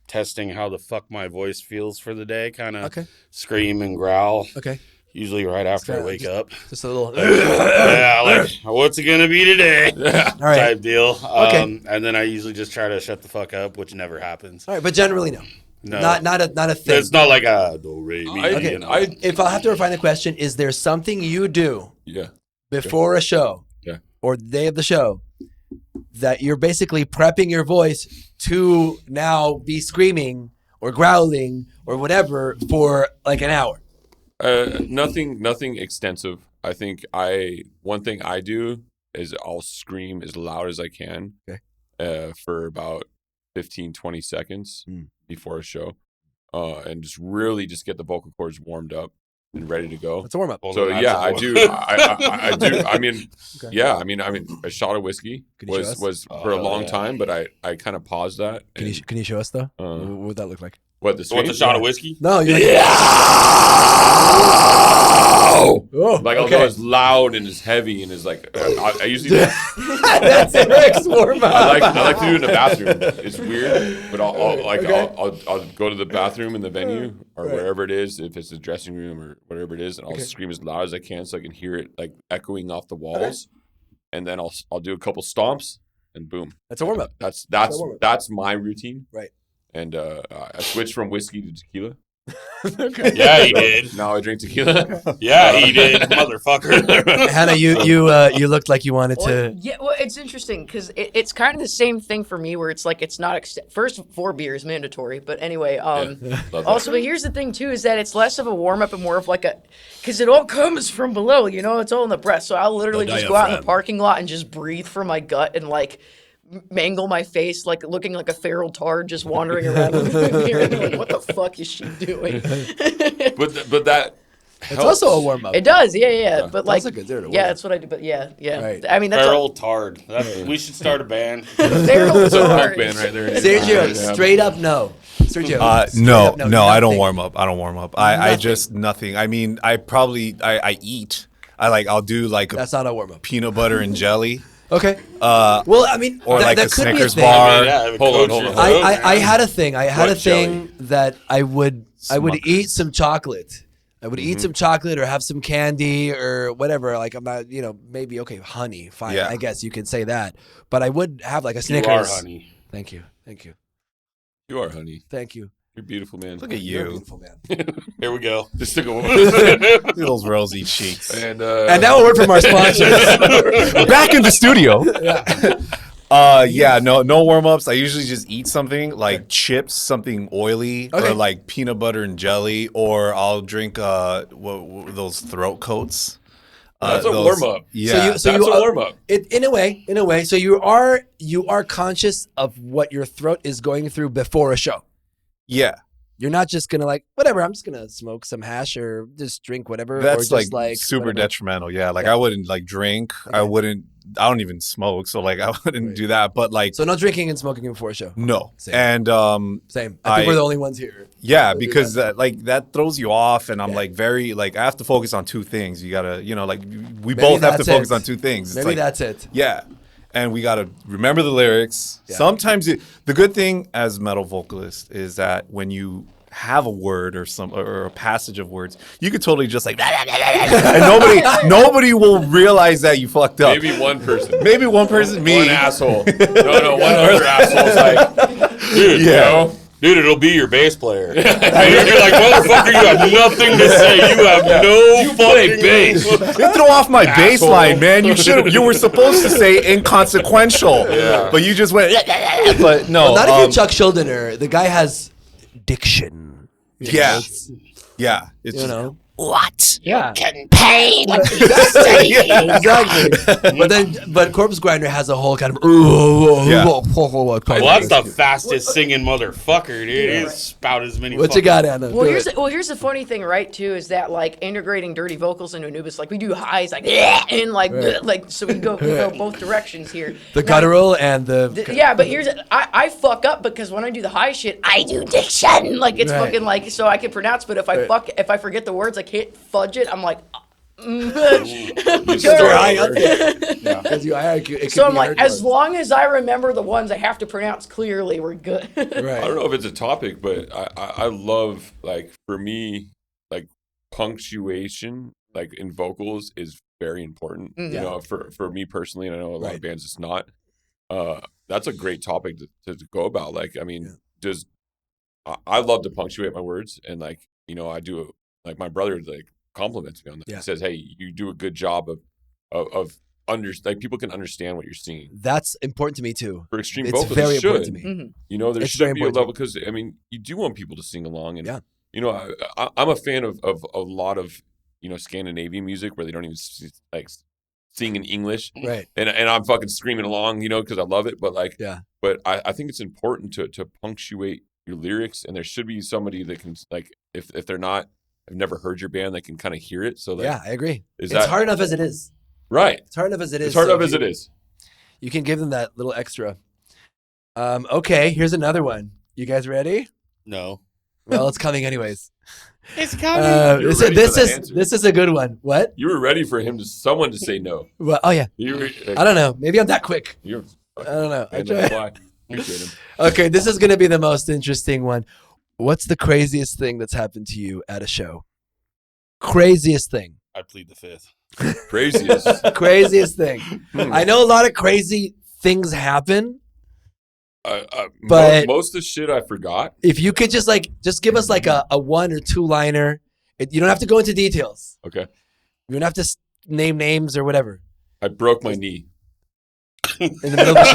testing how the fuck my voice feels for the day, kind of scream and growl. Okay. Usually right after I wake up. Just a little. Yeah, like what's it gonna be today? All right. Type deal. Okay. And then I usually just try to shut the fuck up, which never happens. All right, but generally no. No. Not a thing. It's not like a do re mi. Okay. You know? If I have to refine the question, is there something you do before a show or the day of the show that you're basically prepping your voice to now be screaming or growling or whatever for like an hour? Nothing extensive. I think one thing I do is I'll scream as loud as I can for about 15-20 seconds before a show, and just really just get the vocal cords warmed up and ready to go. It's a warm up. So yeah, I do. I do. I mean, I mean, a shot of whiskey was for a long time, but I kind of paused that. Can you show us though? What would that look like? What the shot of whiskey? No, you're whoa. Oh, Like, okay. although it's loud and it's heavy and it's like, I usually That's Eric's warm up. I like to do it in the bathroom. It's weird, but I'll go to the bathroom in the venue or wherever it is, if it's the dressing room or whatever it is, and I'll scream as loud as I can so I can hear it like echoing off the walls, and then I'll do a couple stomps and boom. That's a warm up. That's my routine. Right. And I switched from whiskey to tequila. Yeah, he did. Now I drink tequila. Yeah, he did, motherfucker. Hannah, you looked like you wanted to. Yeah, well, it's interesting because it's kind of the same thing for me where it's like it's not first 4 beers mandatory, but anyway. Love that. Also, but here's the thing too is that it's less of a warm up and more of like a because it all comes from below, you know, it's all in the breath. So I'll literally just go out in the parking lot and just breathe from my gut and like mangle my face like looking like a feral tard just wandering around in the mirror like what the fuck is she doing? but that It's also a warm up. It does, yeah. But like, also considered a yeah, warm-up. that's what I do. But yeah. Right. I mean, that's Feral Tard. We should start a band. feral It's a punk tard. band right there. Sergio, Yeah. straight up no. Sergio, straight No, up I don't nothing. warm up. I Nothing. just nothing. I mean, I eat. I'll do like a That's not a warm up. peanut butter and jelly. Okay. Well, I mean, Or like that a could be Snickers thing. bar. Hold on. I had a thing. I had What a thing that I would Smuckers. eat some chocolate. I would eat some chocolate or have some candy or whatever. Like I'm not, maybe okay, honey, fine. Yeah. I guess you could say that. But I would have like a You Snickers. are, honey. Thank you. You are, honey. Thank you. You're beautiful, man. Look at You're a you. beautiful man. Here we go. Just took a Look at those rosy cheeks. and And now a word from our sponsors. Back in the studio. No warm ups. I usually just eat something like chips, something oily, Okay. or like peanut butter and jelly, or I'll drink those throat coats. That's a warm-up. Yeah. So that's you a warm up. in a way. So you are conscious of what your throat is going through before a show. yeah. You're not just gonna like whatever. I'm just gonna smoke some hash or just drink whatever. That's or just like super whatever. detrimental. Yeah. Like I wouldn't like drink. I don't even smoke. So like I wouldn't do that. But like, So no drinking and smoking before a show. no. Same. And Same. I think we're the only ones here. yeah, do because like that throws you off, and I'm Yeah. like very like I have to focus on two things. You gotta, like we Maybe both have to that's focus it. on two things. It's Maybe like, that's it. yeah, and we gotta remember the lyrics. Yeah. Sometimes the good thing as metal vocalist is that when you have a word or a passage of words, you could totally just like and nobody will realize that you fucked up. Maybe one person. Maybe one person, me. One asshole. No, one other asshole's like, Dude, Yeah. Dude, it'll be your bass player. And you're gonna be like, motherfucker, you have nothing to say. You have no fucking bass. You throw off my bass Asshole. line, man. You were supposed to say inconsequential, Yeah. but you just went. But no, Not if you're Chuck Schuldiner. The guy has diction. yeah, yeah. It's You just, know. What? Yeah. Can pain. Exactly. But Corpse Grinder has a whole kind of Yeah. Well, that's the fastest singing motherfucker, dude. He's spout as many. What you got, Anna? Well, Do here's it. here's the funny thing, right? Too, is that like integrating dirty vocals into Anubis, like we do highs, like and like so we go both directions here. The Now, guttural and the. Yeah, but here's I fuck up because when I do the high shit, I do diction. Like it's Right. fucking like so I can pronounce, but if I forget the words, I can't fudge it. I'm like. Because you're high up there. Because you are. It could So I'm be like, hard as words. long as I remember the ones I have to pronounce clearly, we're good. I Right. don't know if it's a topic, but I love, like, for me, like, punctuation, like, in vocals is very important. Mm. You know, for me personally, and I know a lot Right. of bands it's not. That's a great topic to go about. Like, I mean, I love to punctuate my words, and, like, you know, I do, like, my brother, like, compliments me on that. Yeah. He says, "Hey, you do a good job of like people can understand what you're singing." That's important to me too. For extreme It's vocals, very it should. important to me. Mhm. You know, there It's should very be a important level because I mean, you do want people to sing along, and Yeah. you know, I'm a fan of a lot of Scandinavian music where they don't even sing in English, Right. and I'm fucking screaming along, because I love it. But like, Yeah. But I think it's important to punctuate your lyrics, and there should be somebody that can, like, if they're not, I've never heard your band, they can kind of hear it. So like, Yeah, I agree. Is It's that hard enough as it is. right? It's hard enough as it is. It's hard so enough as it is. You can give them that little extra. Okay, here's another one. You guys ready? No. Well, it's coming anyways. It's coming. This is a good one. What? You were ready for someone to say no. Well, oh yeah. I don't know. Maybe I'm that quick. I don't know. I try. Okay, this is gonna be the most interesting one. What's the craziest thing that's happened to you at a show? Craziest thing. I plead the fifth. Craziest thing. I know a lot of crazy things happen. But most of the shit I forgot. If you could just give us like a 1 or 2 liner. You don't have to go into details. Okay. You don't have to name names or whatever. I broke my knee. In the middle of the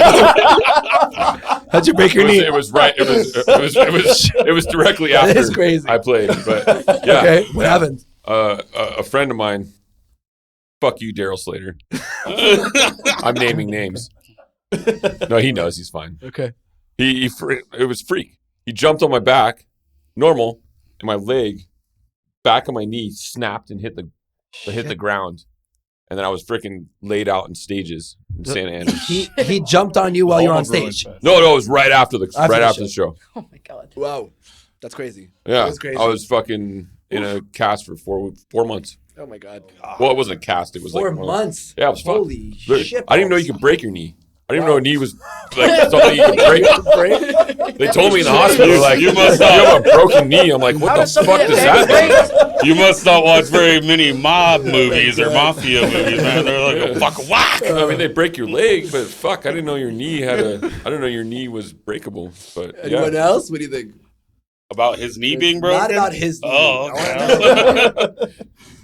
show. How'd you break your knee? It was right. It was directly after. That is crazy. I played, but yeah. Okay. What happened? A friend of mine. Fuck you, Daryl Slater. I'm naming names. No, he knows. He's fine. Okay. It was freak. He jumped on my back, normal, and my leg, back of my knee snapped and hit the ground, and then I was freaking laid out in stages in Santa Ana. He jumped on you while you were on stage. No, it was right after the show. Oh my god! Wow, that's crazy. Yeah, that was crazy. I was fucking in a cast for 4 months. Oh my god. Well, it wasn't a cast. It was 4 months. Yeah, it was fun. Holy shit! I didn't even know you could break your knee. I didn't even know a knee was like something you could break. They told me in the hospital, like, you have a broken knee. I'm like, what the fuck does that mean? You must not watch very many mob movies or mafia movies, man. They're like a fucking whack. I mean, they break your leg, but fuck, I didn't know your knee I didn't know your knee was breakable. But anyone else? What do you think? About his knee being broken? Not about his knee. Oh, okay.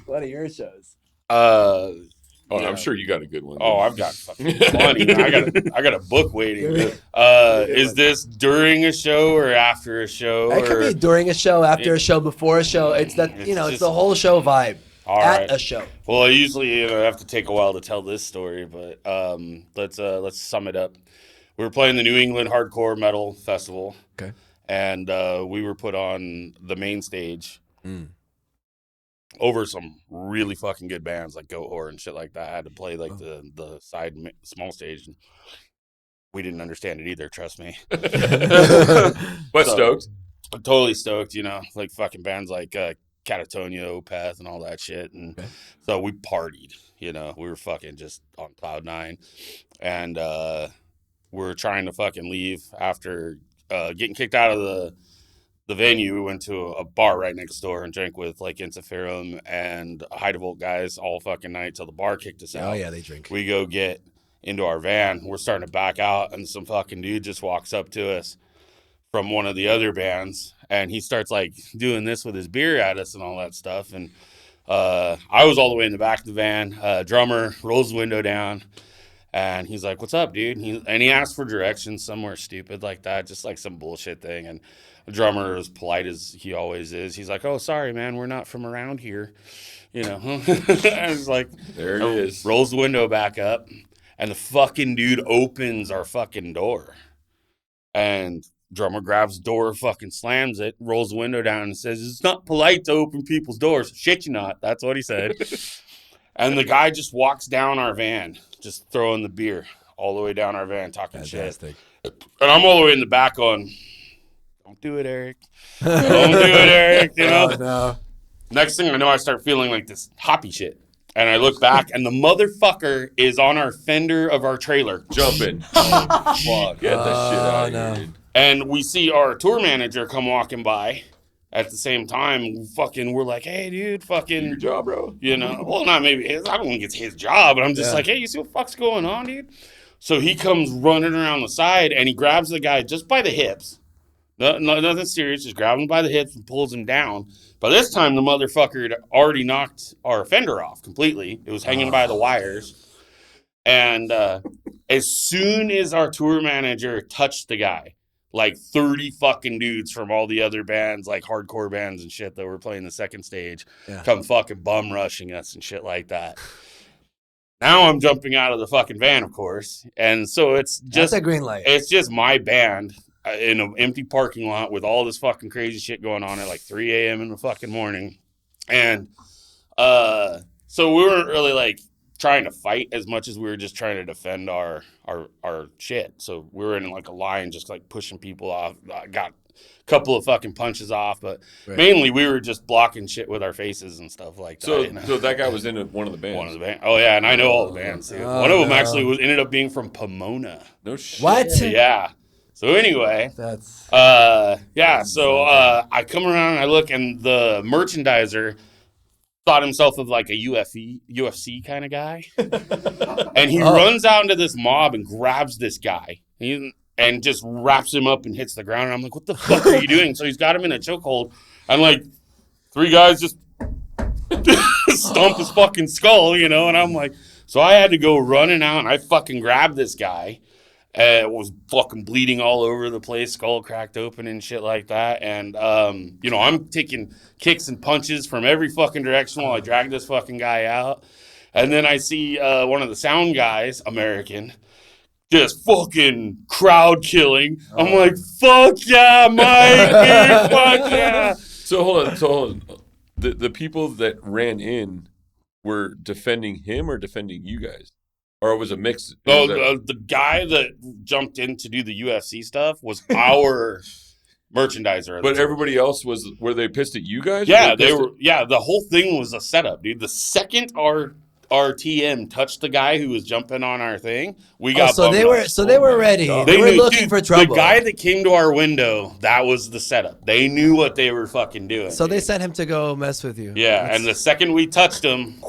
One of your shows. Yeah. I'm sure you got a good one. Oh, I've got fucking plenty. I got a book waiting. Is this during a show or after a show? It could be during a show, after a show, before a show. It's that it's the whole show vibe at a show. Well, I usually have to take a while to tell this story, but let's sum it up. We were playing the New England Hardcore Metal Festival. Okay. And we were put on the main stage. Over some really fucking good bands like Goat Whore and shit like that. I had to play like the side small stage. And we didn't understand it either, trust me. But stoked. Totally stoked, like fucking bands like Catatonia, Opeth, and all that shit. And so we partied, we were fucking just on cloud 9. And we were trying to fucking leave after getting kicked out of the venue. We went to a bar right next door and drank with like Insiferum and Heidevolt guys all fucking night till the bar kicked us out. Oh yeah, they drink. We go get into our van. We're starting to back out, and some fucking dude just walks up to us from one of the other bands, and he starts like doing this with his beer at us and all that stuff. And I was all the way in the back of the van. Drummer rolls the window down. And he's like, "What's up, dude?" And he asked for directions somewhere stupid like that, just like some bullshit thing. And the drummer, as polite as he always is, he's like, "Oh, sorry, man, we're not from around here," And it's like, there it is. Rolls the window back up, and the fucking dude opens our fucking door. And drummer grabs the door, fucking slams it, rolls the window down, and says, "It's not polite to open people's doors." Shit, you not. That's what he said. And the guy just walks down our van, just throwing the beer all the way down our van, talking Fantastic. shit. And I'm all the way in the back going, "Don't do it, Eric. Don't do it, Eric." Oh, no. Next thing I know, I start feeling like this hoppy shit. And I look back, and the motherfucker is on our fender of our trailer. Jumping. Oh, fuck. Get that shit out of here, dude. And we see our tour manager come walking by. At the same time, we're like, "Hey, dude, fucking your job, bro." Well, not maybe his. I don't think it's his job, but I'm just like, "Hey, you see what the fuck's going on, dude?" So he comes running around the side, and he grabs the guy just by the hips. Nothing serious, just grabs him by the hips and pulls him down. By this time, the motherfucker had already knocked our fender off completely. It was hanging by the wires. And as soon as our tour manager touched the guy, like 30 fucking dudes from all the other bands, like hardcore bands and shit that were playing the second stage, come fucking bum rushing us and shit like that. Now I'm jumping out of the fucking van, of course. And so it's just that's a green light. It's just my band in an empty parking lot with all this fucking crazy shit going on at like 3 a.m. in the fucking morning. And so we weren't really like trying to fight as much as we were just trying to defend our shit. So we were in like a line, just like pushing people off. Got a couple of fucking punches off, but mainly we were just blocking shit with our faces and stuff like that. So that guy was in one of the bands. One of the bands. Oh yeah, and I know all the bands. Dude. One of them actually ended up being from Pomona. No shit. What? Yeah. So anyway, That's So I come around and I look, and the merchandiser thought himself of like a UFC kind of guy, and he runs out into this mob and grabs this guy and just wraps him up and hits the ground. And I'm like, what the fuck are you doing? So he's got him in a chokehold, and like 3 guys just stomp his fucking skull, and I'm like, so I had to go running out, and I fucking grabbed this guy. It was fucking bleeding all over the place, skull cracked open and shit like that. And, I'm taking kicks and punches from every fucking direction while I drag this fucking guy out. And then I see one of the sound guys, American, just fucking crowd killing. I'm like, fuck yeah, Mike, fuck yeah. So hold on. The people that ran in were defending him or defending you guys? Or it was a mix? The guy that jumped in to do the UFC stuff was our merchandiser. But everybody else were they pissed at you guys? Yeah, they were. Yeah, the whole thing was a setup, dude. The second our TM touched the guy who was jumping on our thing, we got. So they were ready. They were looking for trouble. The guy that came to our window, that was the setup. They knew what they were fucking doing. So they sent him to go mess with you. Yeah, and the second we touched him,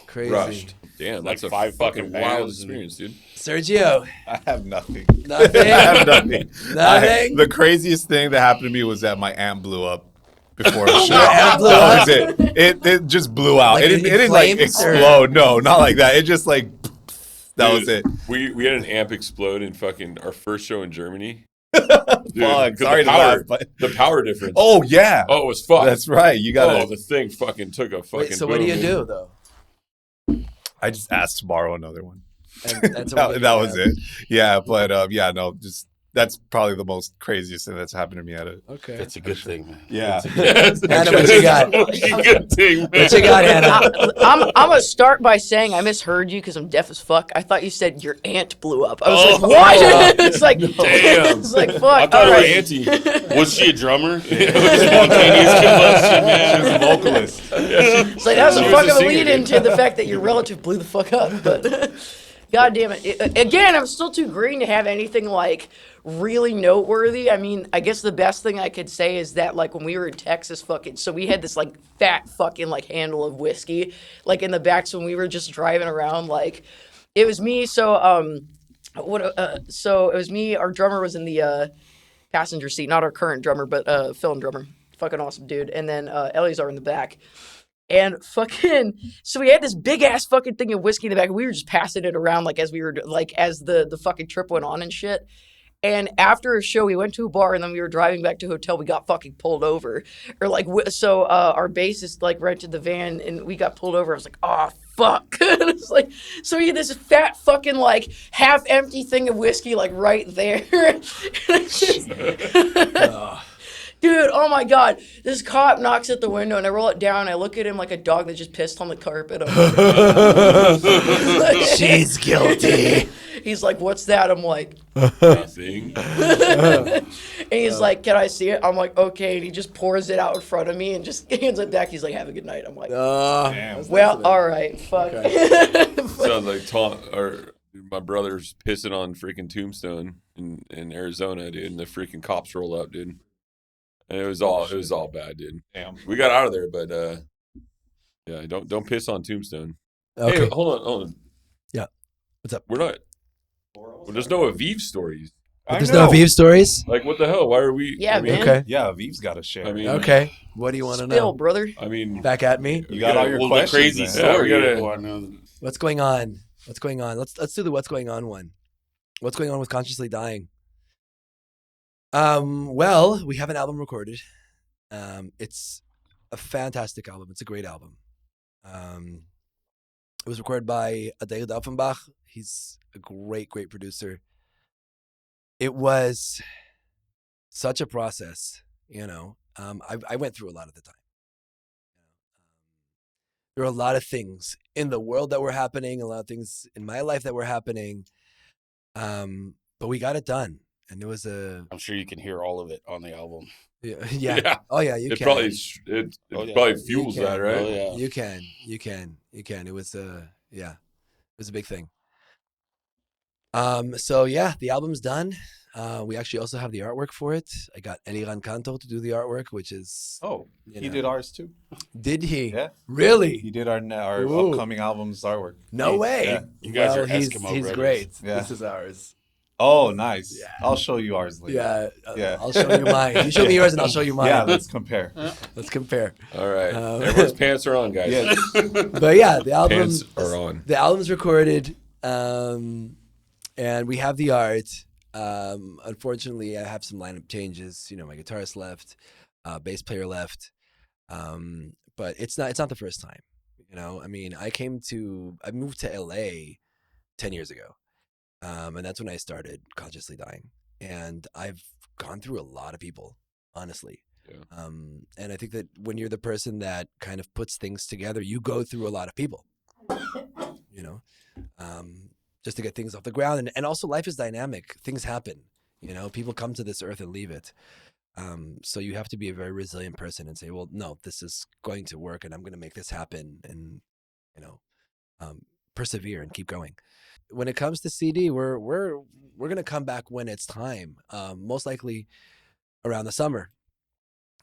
crazy. Rushed. Damn, that's like a 5 fucking wild bands experience, dude. Sergio, I have nothing. nothing. I have nothing. Nothing? The craziest thing that happened to me was that my amp blew up before a show. amp blew That was it. It just blew out. Like, it did it didn't like flames, or- explode. No, not like that. It just like that Dude, was it. We had an amp explode in fucking our first show in Germany. Fuck, 'cause sorry the to laugh, but the power difference. oh yeah, Oh, it was fucked. that's right. You gotta. the thing fucking took a fucking. Wait, so what do you boom. do though? I just asked to borrow another one. And that's what That was it. Yeah, but just that's probably the most craziest thing that's happened to me at it. Okay. that's a good thing, man. Yeah. Hannah, what you got? It's a good thing, man. What you got, Hannah? I'm gonna start by saying I misheard you because I'm deaf as fuck. I thought you said your aunt blew up. I was like, what? It's like, Damn. it's like, fuck. I thought all it right. was Auntie. Was she a drummer? Spontaneous combustion, man. She was a vocalist. It's like, that's She a was fucking a singer, lead dude. into the fact that your relative blew the fuck up. But God damn it. Again, I'm still too green to have anything like really noteworthy. I mean, I guess the best thing I could say is that like when we were in Texas so we had this like fat fucking like handle of whiskey like in the back. So when we were just driving around, like it was me. So it was me. Our drummer was in the passenger seat, not our current drummer, but fill-in drummer. Fucking awesome dude. And then Eleazar in the back. And fucking, so we had this big ass fucking thing of whiskey in the back. And we were just passing it around like as we were like as the fucking trip went on and shit. And after a show, we went to a bar, and then we were driving back to a hotel. We got fucking pulled over, or like so. Our bassist like rented the van, and we got pulled over. I was like, oh fuck! It's like so we had this fat fucking like half empty thing of whiskey like right there. Dude, oh my God. This cop knocks at the window and I roll it down. I look at him like a dog that just pissed on the carpet. I'm like, She's guilty. he's like, what's that? I'm like, Nothing. and he's like, can I see it? I'm like, okay. And he just pours it out in front of me and just hands it back. He's like, have a good night. I'm like, well, all right. Fuck. Sounds like my brother's pissing on freaking Tombstone in Arizona, dude, and the freaking cops roll up, dude. And it was all bad, dude. Damn. We got out of there, but yeah, don't piss on Tombstone. Okay. Hey, hold on. Yeah. What's up? We're not. Well, there's no Aviv stories. There's no Aviv stories? Like, what the hell? Why are we? Yeah, man. Okay. Yeah, Aviv's got to share. I mean, Okay. What do you want to Spill, know? brother. I mean, Back at me? you got all your the questions. crazy man. Yeah, we story. gotta- What's going on? What's going on? Let's do the what's going on one. What's going on with Consciously Dying? Well, we have an album recorded. It's a fantastic album. It's a great album. It was recorded by David Offenbach. He's a great producer. It was such a process, you know. I went through a lot at the time. there were a lot of things in the world that were happening, a lot of things in my life that were happening. But we got it done. And it was I'm sure you can hear all of it on the album. yeah. Yeah. Oh yeah, you It can. probably probably You fuels can. that, right? Oh, yeah. You can. It was it was a big thing. So yeah, the album's done. We actually also have the artwork for it. I got Eliran Canto to do the artwork, which is He did ours too. Did he? Yeah. Really? He did our Ooh. upcoming album's artwork. No way. Yeah. You guys are he's Eskimo he's brothers. great. Yeah. This is ours. Oh, nice. Yeah. I'll show you ours later. Yeah. Yeah. I'll show you mine. You show me yours and I'll show you mine. Yeah, let's compare. Let's compare. All right. Everyone's pants are on, guys. Yeah. But yeah, the album Pants are on. The album's recorded, and we have the art. Unfortunately, I have some lineup changes. My guitarist left, bass player left, but it's not the first time. I mean, I moved to LA 10 years ago, and that's when I started Consciously Dying, and I've gone through a lot of people, honestly. Yeah. And I think that when you're the person that kind of puts things together, you go through a lot of people, just to get things off the ground. And also life is dynamic. Things happen, people come to this earth and leave it. So you have to be a very resilient person and say, well, no, this is going to work and I'm going to make this happen and, persevere and keep going. When it comes to CD, we're going to come back when it's time. Most likely around the summer,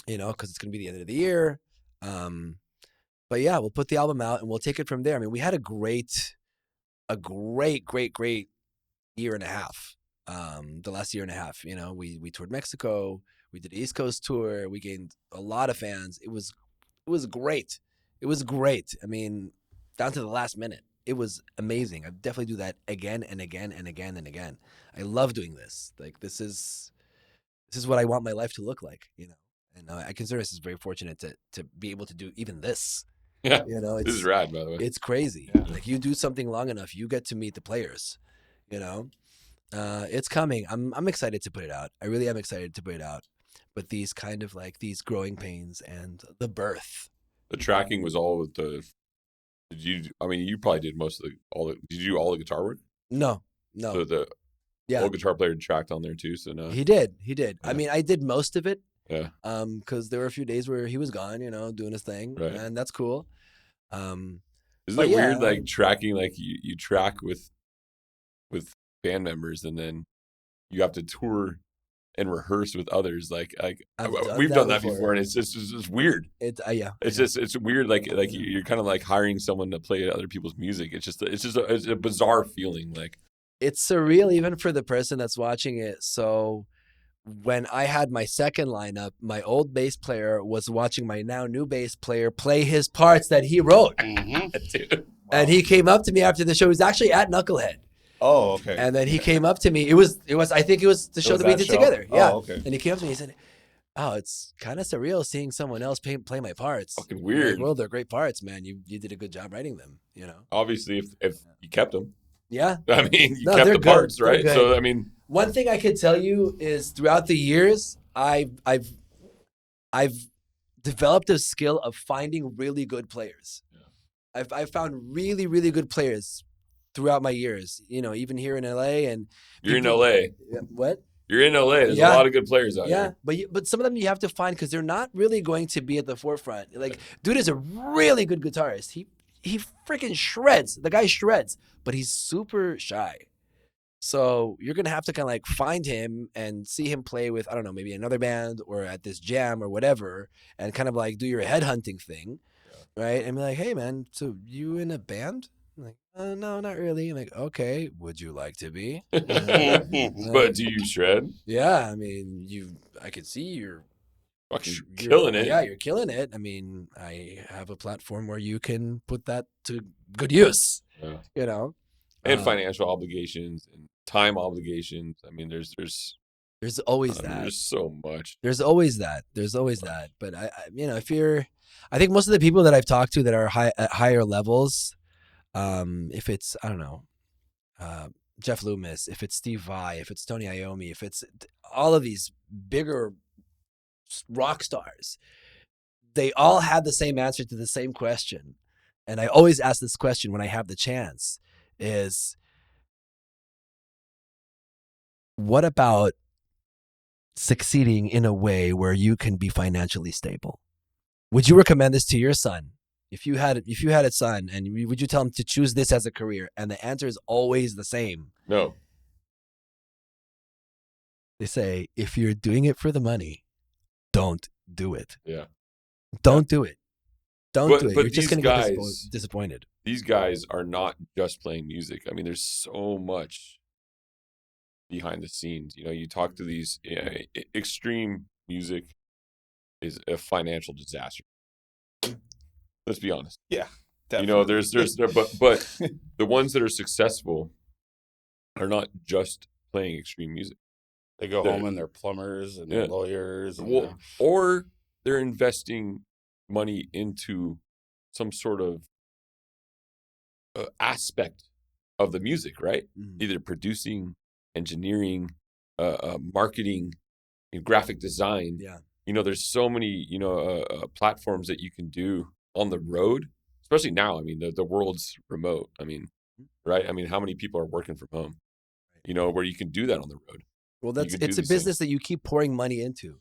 because it's going to be the end of the year. But yeah, we'll put the album out and we'll take it from there. I mean, we had a great year and a half. The last year and a half, we toured Mexico, we did an East Coast tour, we gained a lot of fans. It was great. It was great. I mean, down to the last minute. It was amazing. I'd definitely do that again and again and again and again. I love doing this. Like this is what I want my life to look like, And I consider us as very fortunate to be able to do even this. Yeah. This is rad, by the way. It's crazy. Yeah. Like you do something long enough, you get to meet the players. It's coming. I'm excited to put it out. I really am excited to put it out. But these kind of like these growing pains and the birth. The tracking was all with the. Did you? I mean, you probably did most of Did you do all the guitar work? No. So the old guitar player tracked on there too. So no. He did. Yeah. I mean, I did most of it. Yeah. Because there were a few days where he was gone, doing his thing, Right. and that's cool. Isn't it weird, like tracking, like you track with band members, and then you have to tour and rehearse with others. Like we've done that before, and it's just weird. It's weird. Like you're kind of like hiring someone to play other people's music. It's a bizarre feeling. Like it's surreal even for the person that's watching it. So when I had my second lineup, my old bass player was watching my now new bass player play his parts that he wrote. dude. And he came up to me after the show. He was actually at Knucklehead. Oh, okay. And then he came up to me. It was I think it was the show that we did together. Yeah. Oh, okay. And he came up to me and he said, "Oh, it's kind of surreal seeing someone else play my parts." Fucking weird. Like, well, they're great parts, man. You did a good job writing them, Obviously, if you kept them, Yeah. I mean, you No, kept they're the good. parts, They're right? good. So I mean, One thing I could tell you is throughout the years, I've developed a skill of finding really good players. Yeah. I've found really, really good players throughout my years. Even here in LA and you're in LA. What? You're in LA. There's Yeah. a lot of good players out Yeah, here. but some of them you have to find because they're not really going to be at the forefront. Like, dude is a really good guitarist. He freaking shreds. The guy shreds, but he's super shy. So you're gonna have to kind of like find him and see him play with, I don't know, maybe another band or at this jam or whatever, and kind of like do your headhunting thing, right? And be like, hey man, so you in a band? I'm like, no, not really. I'm like, okay, would you like to be? But do you shred? Yeah, I mean, I could see you're Fucking killing it. Yeah, you're killing it. I mean, I have a platform where you can put that to good use. Yeah. And financial obligations and time obligations. I mean, there's always that. There's so much. There's always that. But I I think most of the people that I've talked to that are at higher levels, if it's, I don't know, Jeff Loomis, if it's Steve Vai, if it's Tony Iommi, if it's all of these bigger rock stars, they all have the same answer to the same question. and I always ask this question when I have the chance, is what about succeeding in a way where you can be financially stable? Would you recommend this to your son? If you had a son, and would you tell him to choose this as a career? And the answer is always the same. No. They say, if you're doing it for the money, don't do it. Yeah. Don't do it. Don't do it. But You're just going to get disappointed. These guys are not just playing music. I mean, there's so much behind the scenes. You know, you talk to these extreme music is a financial disaster. Let's be honest. Yeah, definitely. You know, there's but the ones that are successful are not just playing extreme music. They go home and they're plumbers and lawyers. And or they're investing money into some sort of aspect of the music, right? Mm-hmm. Either producing, engineering, marketing, graphic design. Yeah. You know, there's so many, platforms that you can do on the road, especially now. I mean, the world's remote. I mean, right? I mean, how many people are working from home? You know, where you can do that on the road. Well, it's a business that you keep pouring money into.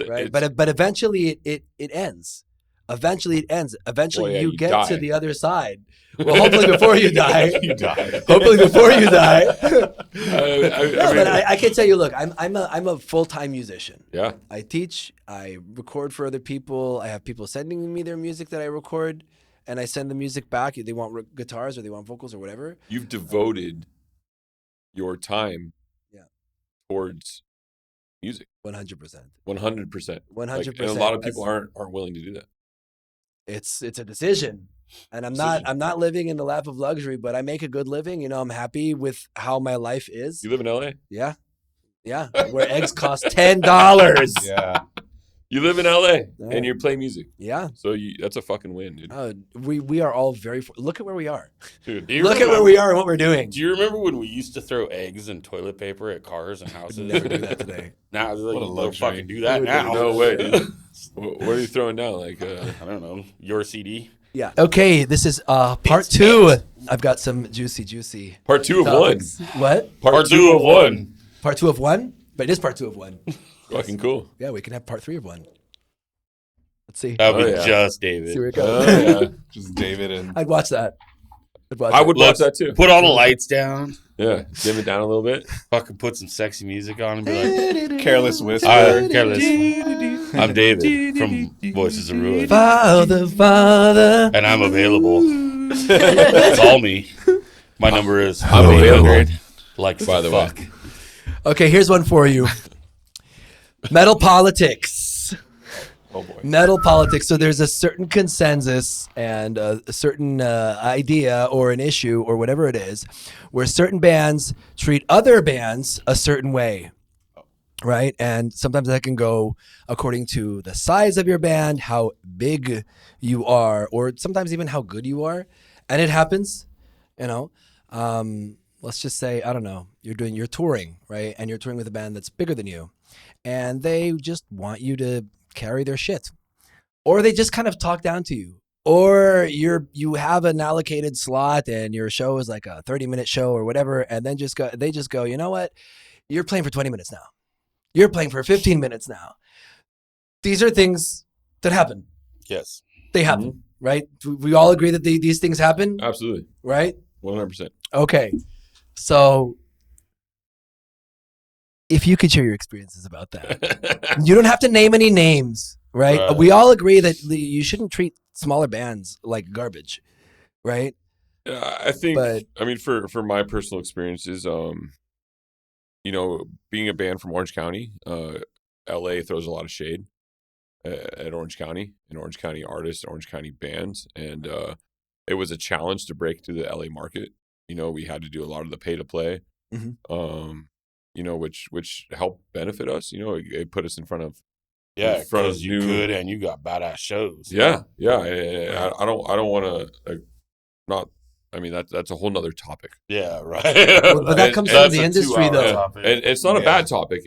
Right? But eventually it ends. Eventually it ends. Eventually you get die. To the other side. Well, hopefully before you die. You die. Hopefully before you die. But I can tell you. Look, I'm a full-time musician. Yeah. I teach. I record for other people. I have people sending me their music that I record, and I send the music back. They want guitars or they want vocals or whatever. You've devoted your time. Towards music. 100%. 100%. 100%. And a lot of people aren't willing to do that. It's a decision. And I'm not living in the lap of luxury, but I make a good living. You know, I'm happy with how my life is. You live in LA? Yeah. Yeah. Where eggs cost $10. Yeah. You live in LA and you play music. Yeah. So that's a fucking win, dude. We are all look at where we are. Dude, look at where we are and what we're doing. Do you remember when we used to throw eggs and toilet paper at cars and houses? Never do that today. Now they'll fucking do that now. No way, dude. What are you throwing down? Like I don't know. Your CD? Yeah. Okay, this is part 2. I've got some juicy. Part 2 of topics. 1. What? Part 2 of 1. Part 2 of 1? But it is part 2 of 1. Fucking cool. Yeah, we can have part 3 of 1. Let's see. That would be just David. See where it goes. Just David and I'd watch that. I would watch that too. Put all the lights down. Yeah, dim it down a little bit. Fucking put some sexy music on and be like, Careless Whisper. Careless. I'm David from Voices of Ruin. Father. And I'm available. Call me. My number is I'm available. Like, by the way. Okay, here's one for you. Metal politics. Oh boy. Metal politics. So there's a certain consensus and a certain idea or an issue or whatever it is where certain bands treat other bands a certain way, right? And sometimes that can go according to the size of your band, how big you are, or sometimes even how good you are. And it happens, you know. Let's just say, I don't know, you're touring, right? And you're touring with a band that's bigger than you. And they just want you to carry their shit, or they just kind of talk down to you, or you have an allocated slot and your show is like a 30-minute show or whatever, and then they just go, you know what, you're playing for 20 minutes now, you're playing for 15 minutes now. These are things that happen. Yes, they happen. Right? We all agree that these things happen. Absolutely. Right? 100%. Okay, so if you could share your experiences about that. You don't have to name any names, right? We all agree that you shouldn't treat smaller bands like garbage, right? I think, I mean, for my personal experiences, being a band from Orange County, LA throws a lot of shade at Orange County and Orange County artists, Orange County bands. And it was a challenge to break through the LA market. You know, we had to do a lot of the pay to play. Mm-hmm. Which helped benefit us. You know, it put us in front of because you could and you got badass shows. Yeah. I don't want to not. I mean that's a whole nother topic. Yeah, right. But that comes from the industry, though. And it's not a bad topic,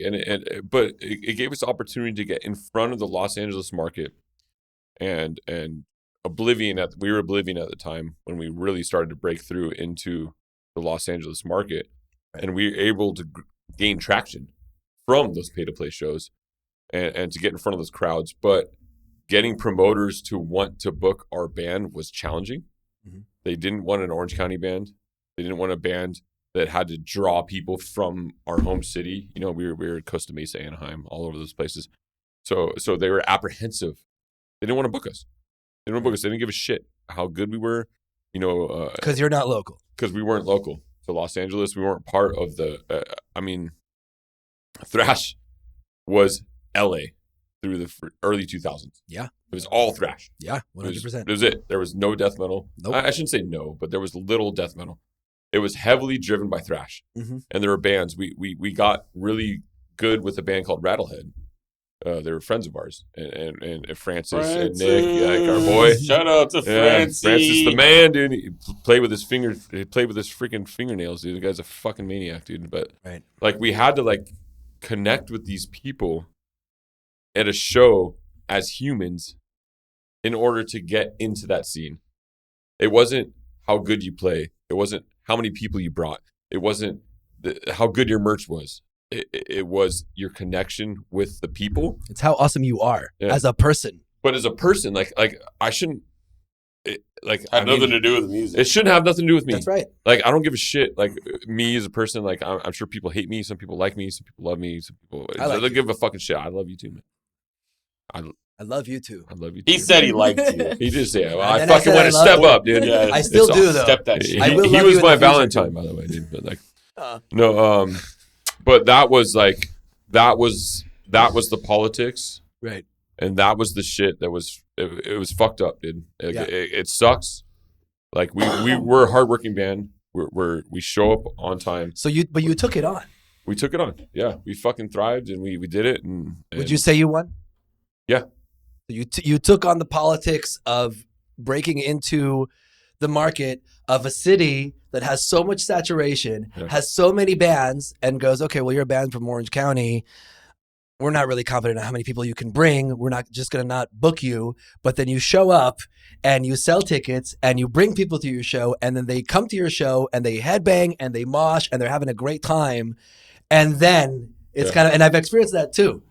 but it gave us the opportunity to get in front of the Los Angeles market, and oblivion at the time when we really started to break through into the Los Angeles market, and we were able to gain traction from those pay-to-play shows and to get in front of those crowds. But getting promoters to want to book our band was challenging. Mm-hmm. They didn't want an Orange County band. They didn't want a band that had to draw people from our home city. You know, we were at Costa Mesa, Anaheim, all over those places. So they were apprehensive. They didn't want to book us. They didn't give a shit how good we were. You know, because you're not local. Because we weren't local to Los Angeles. We weren't part of the. Thrash was LA through the early 2000s. Yeah, it was all thrash. Yeah, 100%. It was it. There was no death metal. Nope. I shouldn't say no, but there was little death metal. It was heavily driven by thrash, and there were bands. We got really good with a band called Rattlehead. They were friends of ours, and Francis and Nick, like our boy. Shout out to Francis. Francis the man, dude. He played with his freaking fingernails, dude. The guy's a fucking maniac, dude. But like, we had to like connect with these people at a show as humans in order to get into that scene. It wasn't how good you play. It wasn't how many people you brought. It wasn't how good your merch was. It was your connection with the people. It's how awesome you are as a person. But as a person, like I shouldn't have nothing to do with music. It shouldn't have nothing to do with me. That's right. Like, I don't give a shit. Like, me as a person, like, I'm sure people hate me. Some people like me. Some people love me. Some people don't give a fucking shit. I love you too, man. I love you too. I love you too. He said he liked you. He did say it. Well, I fucking want to step up, dude. Yeah, I still do, though. Step that shit. He was my Valentine, by the way, dude. But like, but that was the politics, right? And that was the shit that was it was fucked up, dude. It sucks. Like, we're a hardworking band. We show up on time. So you took it on. We took it on. Yeah, we fucking thrived, and we did it. And would you say you won? Yeah. You took on the politics of breaking into the market of a city that has so much saturation, has so many bands, and goes, okay, well, you're a band from Orange County. We're not really confident in how many people you can bring. We're not just going to not book you. But then you show up and you sell tickets and you bring people to your show, and then they come to your show and they headbang and they mosh and they're having a great time. And then it's kind of, and I've experienced that too.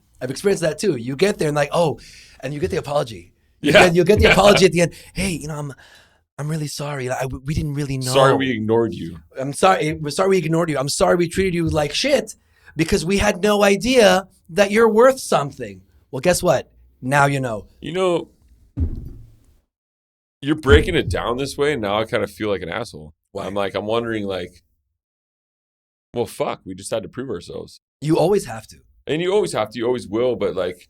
You get there and like, oh, and you get the apology. You get the apology at the end. Hey, I'm really sorry. We didn't really know. Sorry we ignored you. I'm sorry. We're sorry we ignored you. I'm sorry we treated you like shit because we had no idea that you're worth something. Well, guess what? Now you know. You're breaking it down this way, and now I kind of feel like an asshole. Why? I'm wondering, like, well, fuck, we just had to prove ourselves. You always have to. And you always have to. You always will. But, like,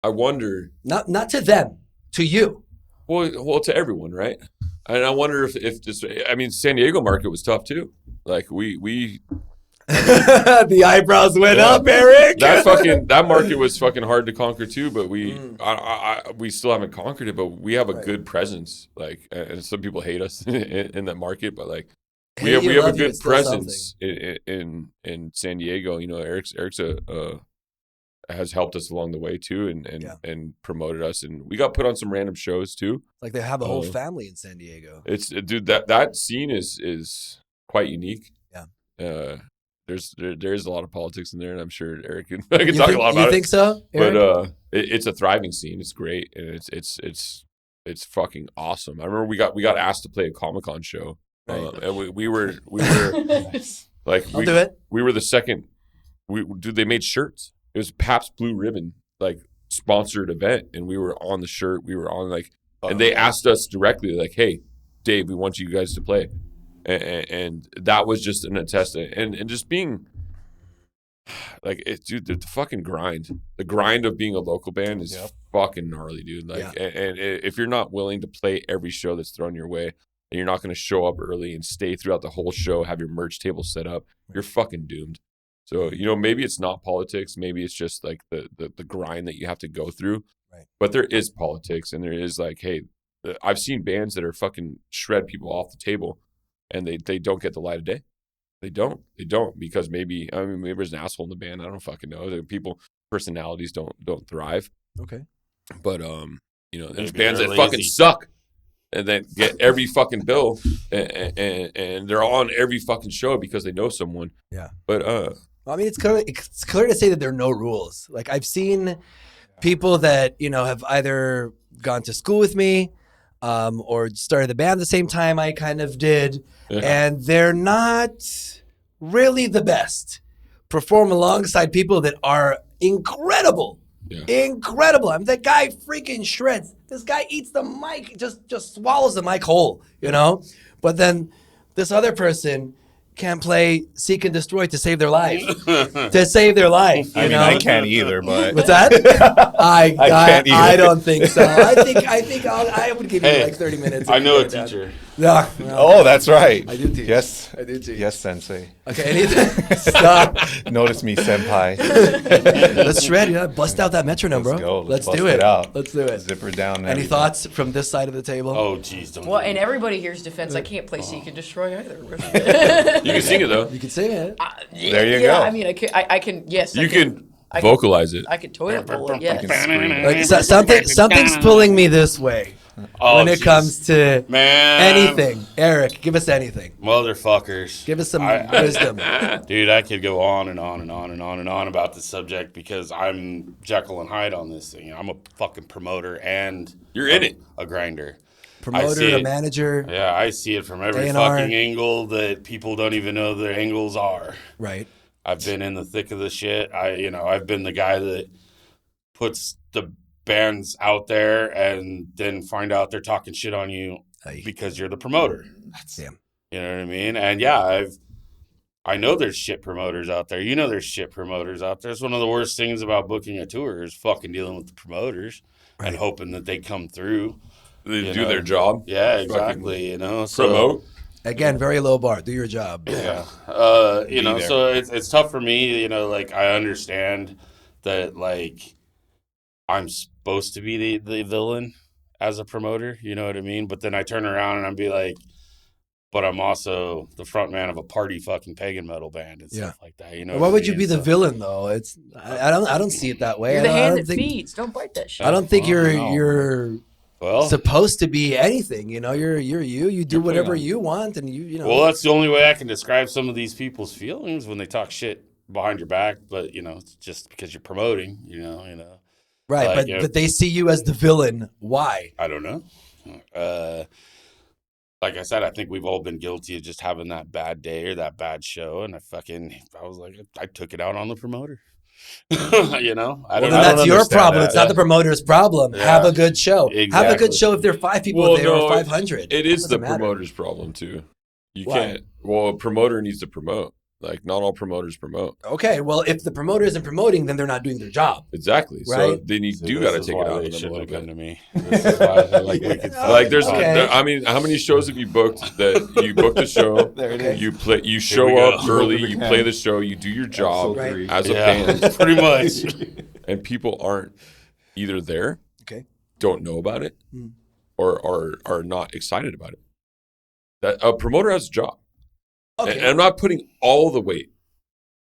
I wonder. Not to them, to you. Well, to everyone, right? And I wonder if this. I mean, San Diego market was tough too. Like we. The eyebrows went up, Eric. That market was fucking hard to conquer too. But we still haven't conquered it. But we have a good presence. Like, and some people hate us in that market. But like, we have a good presence in San Diego. Eric's has helped us along the way too, and promoted us, and we got put on some random shows too. Like, they have a whole family in San Diego. It's dude, that scene is quite unique. Yeah. There is a lot of politics in there, and I'm sure Eric can talk a lot about it. You think so, Eric? But it's a thriving scene. It's great, and it's fucking awesome. I remember we got asked to play a Comic-Con show, and we were like I'll do it. We were the second. They made shirts. It was Pabst Blue Ribbon, like, sponsored event, and we were on the shirt. We were on, like, and they asked us directly, like, "Hey, Dave, we want you guys to play," and that was just an attestation, and just being like, dude, the fucking grind, the grind of being a local band is fucking gnarly, dude. Like, and if you're not willing to play every show that's thrown your way, and you're not going to show up early and stay throughout the whole show, have your merch table set up, you're fucking doomed. So, maybe it's not politics. Maybe it's just like the grind that you have to go through. Right. But there is politics, and there is like, hey, I've seen bands that are fucking shred people off the table, and they don't get the light of day. They don't because maybe there's an asshole in the band. I don't fucking know. People personalities don't thrive. Okay. But You know, there's Maybe bands they're that fucking lazy. suck and then get every fucking bill and they're on every fucking show because they know someone. Yeah. But I mean, it's clear to say that there are no rules. Like I've seen people that have either gone to school with me, or started the band the same time I kind of did, and they're not really the best. Perform alongside people that are incredible. Yeah. Incredible. I mean, that guy freaking shreds. This guy eats the mic, just swallows the mic whole, But then this other person can't play Seek and Destroy to save their life. To save their life. I mean, I can't either, but What's that? I can't either. I don't think so. I think I would give you like 30 minutes. I know a teacher. Yeah. oh, that's right. I do teach. Yes, I do teach. yes, sensei. Okay, anything? Stop. Notice me, senpai. Let's shred. Bust out that metronome, bro. Let's go. Let's bust do it. out. Let's do it. Zipper down. and Any everything. thoughts from this side of the table? Oh, jeez. Don't Well, do in that. everybody here's defense, I can't play Seek and Destroy either. you can sing it though. You can sing it. There you yeah, go. I mean, I can. Yes, You I can I vocalize it. I can toilet bowl it. Yes. Like, something's pulling me this way Oh, when it jeez. comes to Man. anything. Eric, give us anything. Motherfuckers. Give us some wisdom. Dude, I could go on and on and on and on and on about this subject because I'm Jekyll and Hyde on this thing. I'm a fucking promoter and You're in it. a grinder. I Promoter, see a it. manager. Yeah, I see it from every A&R. fucking angle that people don't even know their angles are. Right. I've been in the thick of the shit. I've been the guy that puts the bands out there and then find out they're talking shit on you Aye. because you're the promoter. Damn. You know what I mean? And yeah, I know there's shit promoters out there. You know there's shit promoters out there. It's one of the worst things about booking a tour is fucking dealing with the promoters and hoping that they come through. They do their job. Yeah, exactly. So Promote. Again, very low bar. Do your job. yeah. there. So it's tough for me, like I understand that like I'm supposed to be the villain as a promoter, you know what I mean? But then I turn around and I'd be like, but I'm also the front man of a party fucking pagan metal band and stuff like that. You know, Why what would I you mean? be the So- villain though? I don't see it that way. You're the I hand don't that think, feeds. Don't bite that shit. I don't think Oh, you're Well, supposed to be anything. You're you. You do whatever putting on- you want, and you know. well, that's the only way I can describe some of these people's feelings when they talk shit behind your back. But it's just because you're promoting. You know. right, like, but yeah. but they see you as the villain. Why? I don't know. Like I said, I think we've all been guilty of just having that bad day or that bad show, and I was like, I took it out on the promoter. I Well, don't then know. that's your understand problem. that. It's not the promoter's problem. Yeah. Have a good show. Have a Exactly. good show if there are 5 people there or 500. It is the Doesn't matter. promoter's problem too. You Why? can't. Well, a promoter needs to promote. Like not all promoters promote. Okay, well, if the promoter isn't promoting, then they're not doing their job. Exactly. So Right. then you So do this got to is take it why out they on them a shouldn't little have come bit. to me. This is why, like we could Like there's, Okay. I mean, how many shows have you booked that you book the show? There it is. You play. You we show go. up early. Over the You can. play the show. You do your job Episode 3. as a yeah, band, pretty much. and people aren't either there, Okay. don't know about it, Hmm. or are not excited about it. That a promoter has a job. Okay. And I'm not putting all the weight,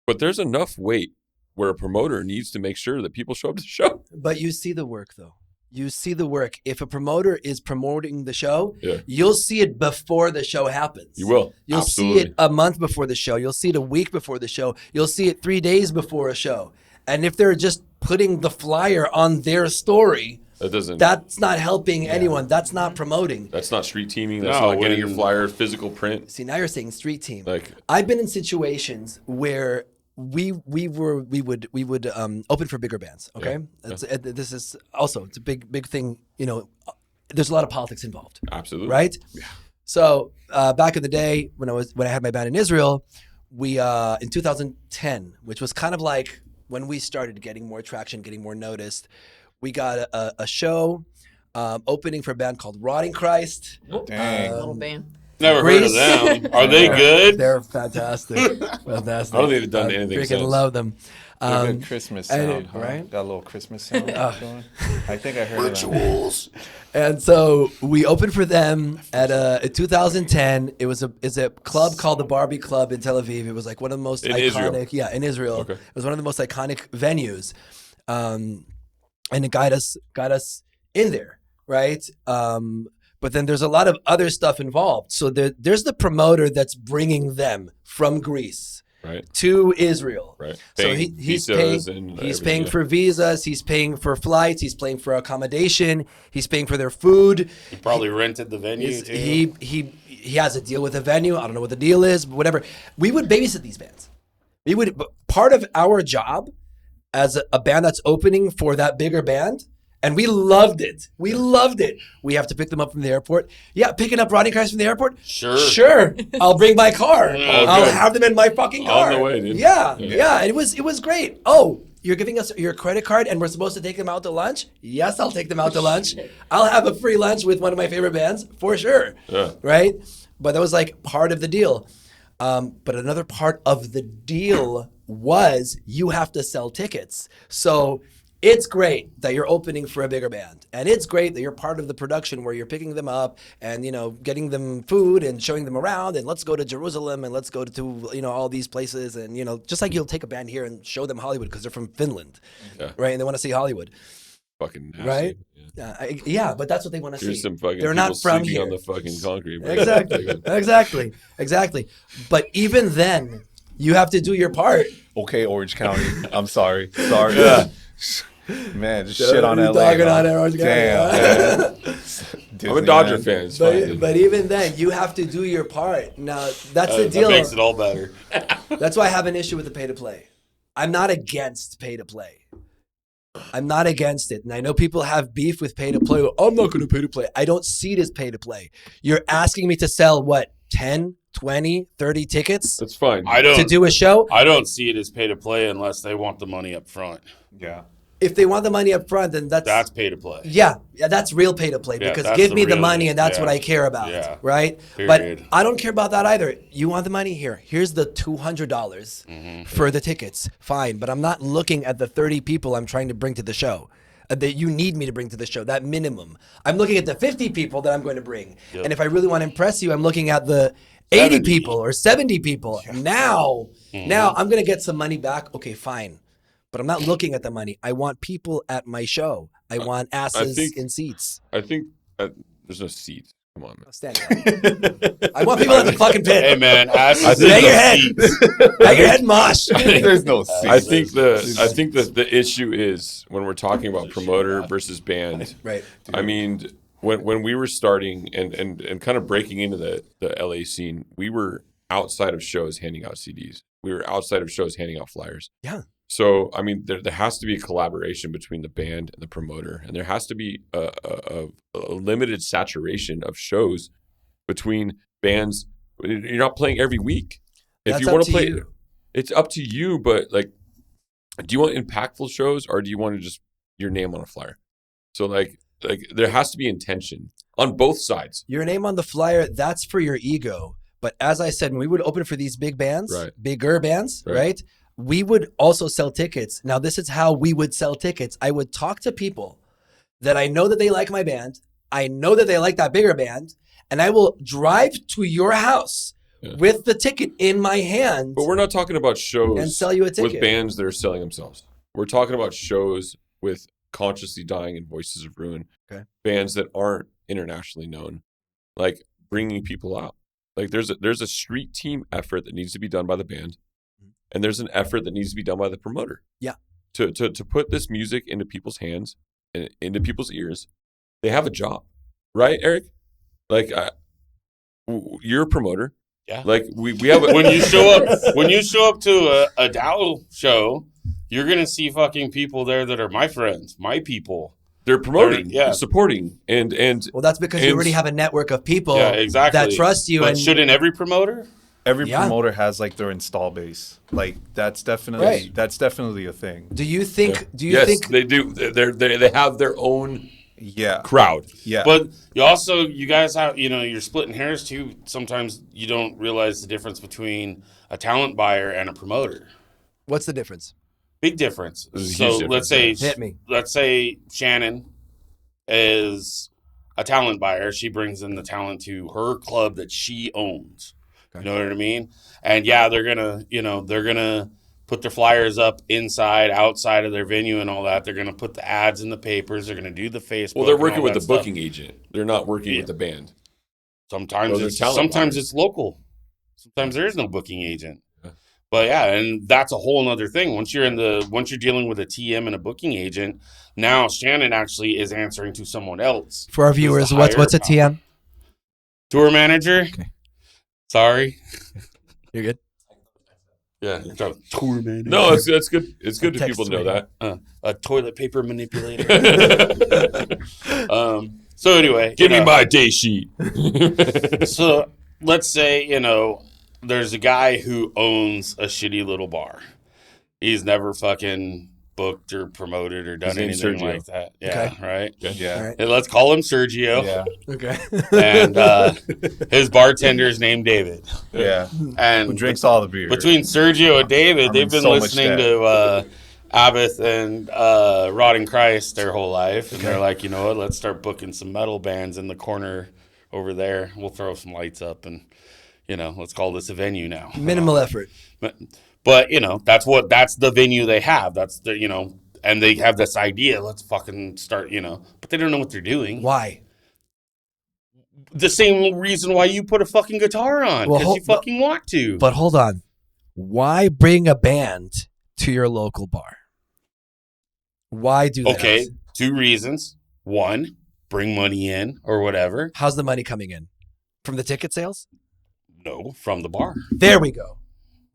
but there's enough weight where a promoter needs to make sure that people show up to the show. But you see the work, though. You see the work. If a promoter is promoting the show, Yeah. you'll see it before the show happens. You will. You'll Absolutely. see it a month before the show. You'll see it a week before the show. You'll see it 3 days before a show. And if they're just putting the flyer on their story, That doesn't. that's not helping anyone. That's not promoting. That's not street teaming. That's No, not getting your when- flyer, physical print. See, now you're saying street team. Like I've been in situations where we would open for bigger bands. Okay, this is also it's a big thing. There's a lot of politics involved, absolutely. right? Yeah. So back in the day when I had my band in Israel, we in 2010, which was kind of like when we started getting more traction, getting more noticed, we got a show opening for a band called Rotting Christ. Dang. Little band. Never heard of Greece. them. Are they good? They're fantastic. Fantastic. I don't think they've done I anything freaking since. love them. Good Christmas sound, huh? right? Got a little Christmas sound going. I think I heard it. On. And so we opened for them at in 2010. It's a club called the Barbie Club in Tel Aviv. It was like one of the most In iconic. Israel? Yeah, in Israel. Okay. It was one of the most iconic venues, and it got us in there. right? But then there's a lot of other stuff involved. So there's the promoter that's bringing them from Greece to Israel. Right. So he's paying for visas, he's paying for flights, he's paying for accommodation, he's paying for their food. He probably rented the venue too. He has a deal with the venue. I don't know what the deal is, but whatever. We would babysit these bands. Part of our job as a band that's opening for that bigger band. And we loved it. We loved it. We have to pick them up from the airport. Yeah, picking up Ronnie Christ from the airport? Sure. I'll bring my car. I'll have them in my fucking car. On the way, dude. Yeah. It was great. Oh, you're giving us your credit card and we're supposed to take them out to lunch? Yes, I'll take them out to lunch. I'll have a free lunch with one of my favorite bands, for sure. Yeah. Right? But that was like part of the deal. But another part of the deal was you have to sell tickets. So it's great that you're opening for a bigger band. And it's great that you're part of the production where you're picking them up and, getting them food and showing them around and let's go to Jerusalem and let's go to all these places. And, just like you'll take a band here and show them Hollywood because they're from Finland, right? And they want to see Hollywood. Fucking nasty. Right? Yeah, but that's what they want to see. Some fucking they're not from here. On the fucking concrete. Bro. Exactly. But even then, you have to do your part. Okay, Orange County. I'm sorry. Yeah. Man, just shit on LA. Dogging on Orange County. Damn. I'm a Dodger fan. But even then, you have to do your part. Now, that's the deal. That makes it all better. That's why I have an issue with the pay-to-play. I'm not against pay-to-play. I'm not against it. And I know people have beef with pay-to-play. I'm not going to pay-to-play. I don't see it as pay-to-play. You're asking me to sell, 10, 20, 30 tickets? That's fine. To do a show? I don't see it as pay-to-play unless they want the money up front. Yeah. If they want the money up front, then that's pay-to-play. Yeah, that's real pay-to-play because give me the money and that's what I care about, right? Period. But I don't care about that either. You want the money? Here's the $200 for the tickets. Fine, but I'm not looking at the 30 people I'm trying to bring to the show. That you need me to bring to the show, that minimum. I'm looking at the 50 people that I'm going to bring. Yep. And if I really want to impress you, I'm looking at the 80 people or 70 people. Now I'm going to get some money back. Okay, fine. But I'm not looking at the money. I want people at my show. I want asses in seats. I think there's no seats. Come on, man. Stand up. I want people at the fucking pit. Hey, man. Asses bang your head. Bang your head, mosh. There's no seats. I think the issue is when we're talking about promoter versus band. Right. I mean, when we were starting and kind of breaking into the LA scene, we were outside of shows handing out CDs. We were outside of shows handing out flyers. Yeah. So, I mean, there has to be a collaboration between the band and the promoter, and there has to be a limited saturation of shows between bands. You're not playing every week. If you want to play, it's up to you. But do you want impactful shows or do you want to just your name on a flyer? So, like there has to be intention on both sides. Your name on the flyer, that's for your ego. But as I said, when we would open for these big bands, bigger bands, right? We would also sell tickets. Now, this is how we would sell tickets. I would talk to people that I know that they like my band. I know that they like that bigger band. And I will drive to your house with the ticket in my hand. But we're not talking about shows and sell you a ticket with bands that are selling themselves. We're talking about shows with Consciously Dying and Voices of Ruin. Okay. Bands that aren't internationally known. Like bringing people out. Like there's a street team effort that needs to be done by the band. And there's an effort that needs to be done by the promoter. Yeah. To put this music into people's hands and into people's ears. They have a job. Right, Eric? You're a promoter. Yeah. We have when you show up to a Dow show, you're gonna see fucking people there that are my friends, my people. They're promoting, they're supporting, and well, that's because you already have a network of people that trust you. But shouldn't every promoder? Every promoter has their install base. That's definitely a thing. Do you think? Yes, they do. They have their own crowd. Yeah. But you guys have you're splitting hairs too. Sometimes you don't realize the difference between a talent buyer and a promoter. What's the difference? Big difference. So let's say hit me. Let's say Shannon is a talent buyer. She brings in the talent to her club that she owns. You know what I mean? And they're gonna put their flyers up inside, outside of their venue and all that. They're going to put the ads in the papers. They're going to do the Facebook. Well, they're working with the stuff. booking agent. They're not working with the band. Sometimes it's local. Sometimes there is no booking agent. But yeah, and that's a whole other thing. Once you're dealing with a TM and a booking agent, now Shannon actually is answering to someone else. For our viewers, what's a TM? Tour manager. Okay. Sorry. You're good. Yeah, tour manager. No, it's good. It's good if people know that. A toilet paper manipulator. So anyway, give me my day sheet. So let's say there's a guy who owns a shitty little bar. He's never fucking booked or promoted or done anything Sergio. like that. Yeah, Okay. right? Yeah. Right. And let's call him Sergio. Yeah. Okay. And his bartender is named David. Yeah. And Who drinks all the beer? between Sergio and David, I'm they've in been so much listening debt. to Aviv and Rod and Christ their whole life. And they're like, you know what, let's start booking some metal bands in the corner over there. We'll throw some lights up and let's call this a venue now. Minimal effort. But that's the venue they have. That's the and they have this idea. Let's fucking start. But they don't know what they're doing. Why? The same reason why you put a fucking guitar on because you fucking want to. But hold on. Why bring a band to your local bar? Why do that? Okay, 2 reasons. 1, bring money in or whatever. How's the money coming in? From the ticket sales? No, from the bar. There we go.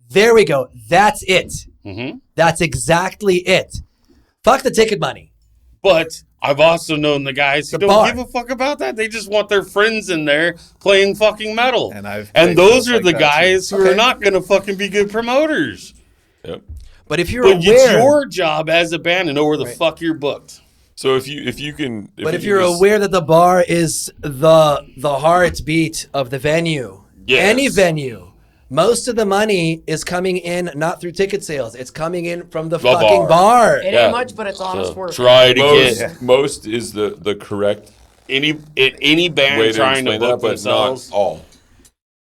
That's it. Mm-hmm. That's exactly it. Fuck the ticket money. But I've also known the guys who The don't bar. give a fuck about that. They just want their friends in there playing fucking metal. And those are the that guys too. who are not going to fucking be good promoters. Yep. But if you're But aware, it's your job as a band to know where the fuck you're booked. So if you can, if you're aware that the bar is the heartbeat of the venue, Yes. any venue, most of the money is coming in not through ticket sales. It's coming in from the fucking bar. It ain't much, but it's honest work. Try to most is the correct any way band to trying to explain book that, but themselves. not all.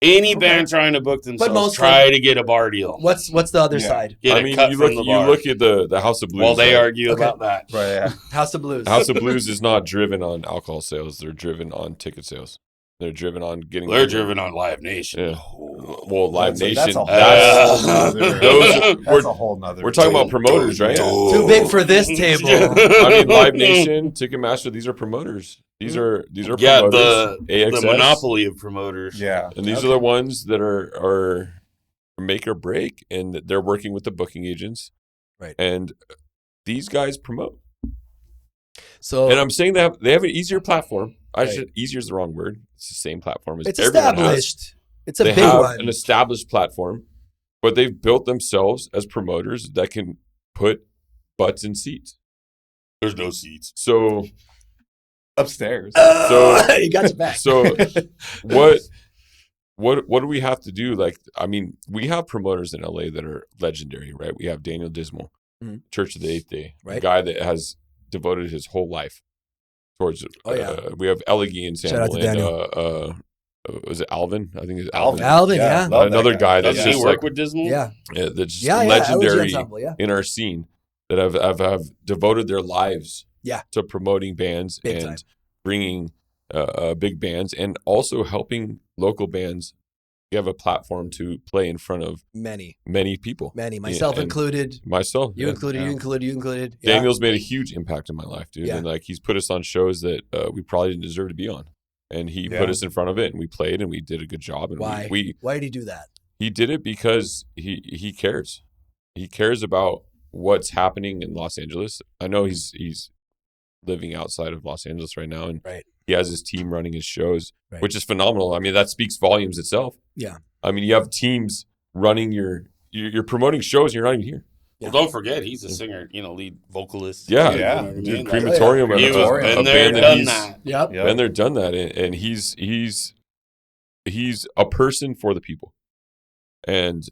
Any band trying to book themselves, mostly- try to get a bar deal. What's the other side? Get I a mean, cut you from look the bar. at the House of Blues. Well, they right? argue about that. Right, yeah. House of Blues. House of Blues is not driven on alcohol sales. They're driven on ticket sales. They're driven on getting. They're driven on Live Nation. Yeah. Well, Live Nation. That's a whole nother. We're talking about promoters, right? Too big for this table. I mean, Live Nation, Ticketmaster. These are promoters. These are Yeah, promoters. the AXS, monopoly of promoters. Yeah. and these are the ones that are make or break, and they're working with the booking agents. Right. And these guys promote. So And I'm saying they have an easier platform. Right. Easier is the wrong word. It's the same platform as it's everyone has. established. It's a They big have one. an established platform, but they've built themselves as promoters that can put butts in seats. There's no seats. So Upstairs. So you got your back. So what do we have to do? Like, I mean, we have promoters in LA that are legendary, right? We have Daniel Dismal, Mhm. Church of the Eighth Day, a Right. guy that has devoted his whole life towards it. Oh, yeah. We have Elegee in San Shout out to Daniel. Was it Alvin? I think it's Alvin. Alvin, yeah. love that Another guy that's Doesn't he just work like with Dismal? Yeah. that's just Yeah, legendary Ensemble, yeah. in our scene that have devoted their lives Yeah. to promoting bands Big and time. bringing big bands and also helping local bands have a platform to play in front of Many, many people. myself and included. Myself. You yeah. included, yeah. you included. Yeah. Daniel's made a huge impact in my life, dude. Yeah. And like he's put us on shows that we probably didn't deserve to be on. And he Yeah. put us in front of it and we played and we did a good job. And Why? Why did he do that? He did it because he cares. He cares about what's happening in Los Angeles. I know he's living outside of Los Angeles right now, and Right. he has his team running his shows, Right. which is phenomenal. I mean, that speaks volumes itself. Yeah. I mean, you have teams running you're promoting shows, and you're not even here. Well, don't forget, he's a singer, lead vocalist. Yeah. You know what I Dude, mean? Like, Crematorium, he a was been there, band that done he's that. Yep. Yep. been there, done that, and he's a person for the people. And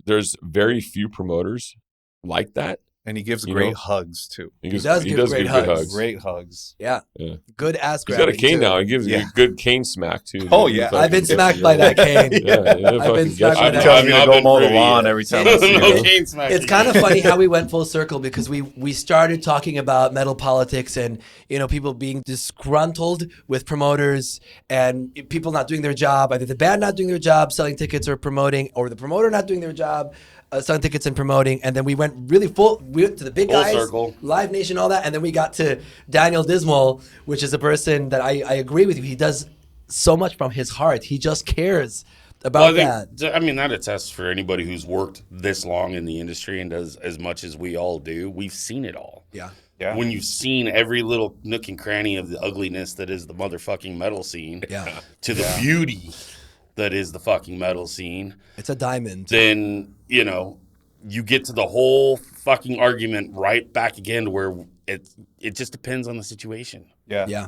there's very few promoters like that And he gives You great know? hugs too. He does give great good hugs. Great hugs. Yeah. Yeah. Good ass He's got a grabbing, cane too. now. He gives you a good cane smack too. Oh, yeah. I've been smacked by that cane. I've been smacked by He that tells me to I've go been mow the pretty, lawn every time I see no him. cane smacking. It's kind of funny how we went full circle because we started talking about metal politics and people being disgruntled with promoters and people not doing their job, either the band not doing their job selling tickets or promoting, or the promoter not doing their job selling tickets and promoting. And then we went we went to the big Full guys, circle. Live Nation, all that, and then we got to Daniel Dismal, which is a person that I agree with you. He does so much from his heart. He just cares about that. That attests for anybody who's worked this long in the industry and does as much as we all do. We've seen it all. Yeah. Yeah. When you've seen every little nook and cranny of the ugliness that is the motherfucking metal scene, Yeah. to the beauty that is the fucking metal scene, It's a diamond. then you get to the whole fucking argument right back again to where it just depends on the situation. Yeah. Yeah.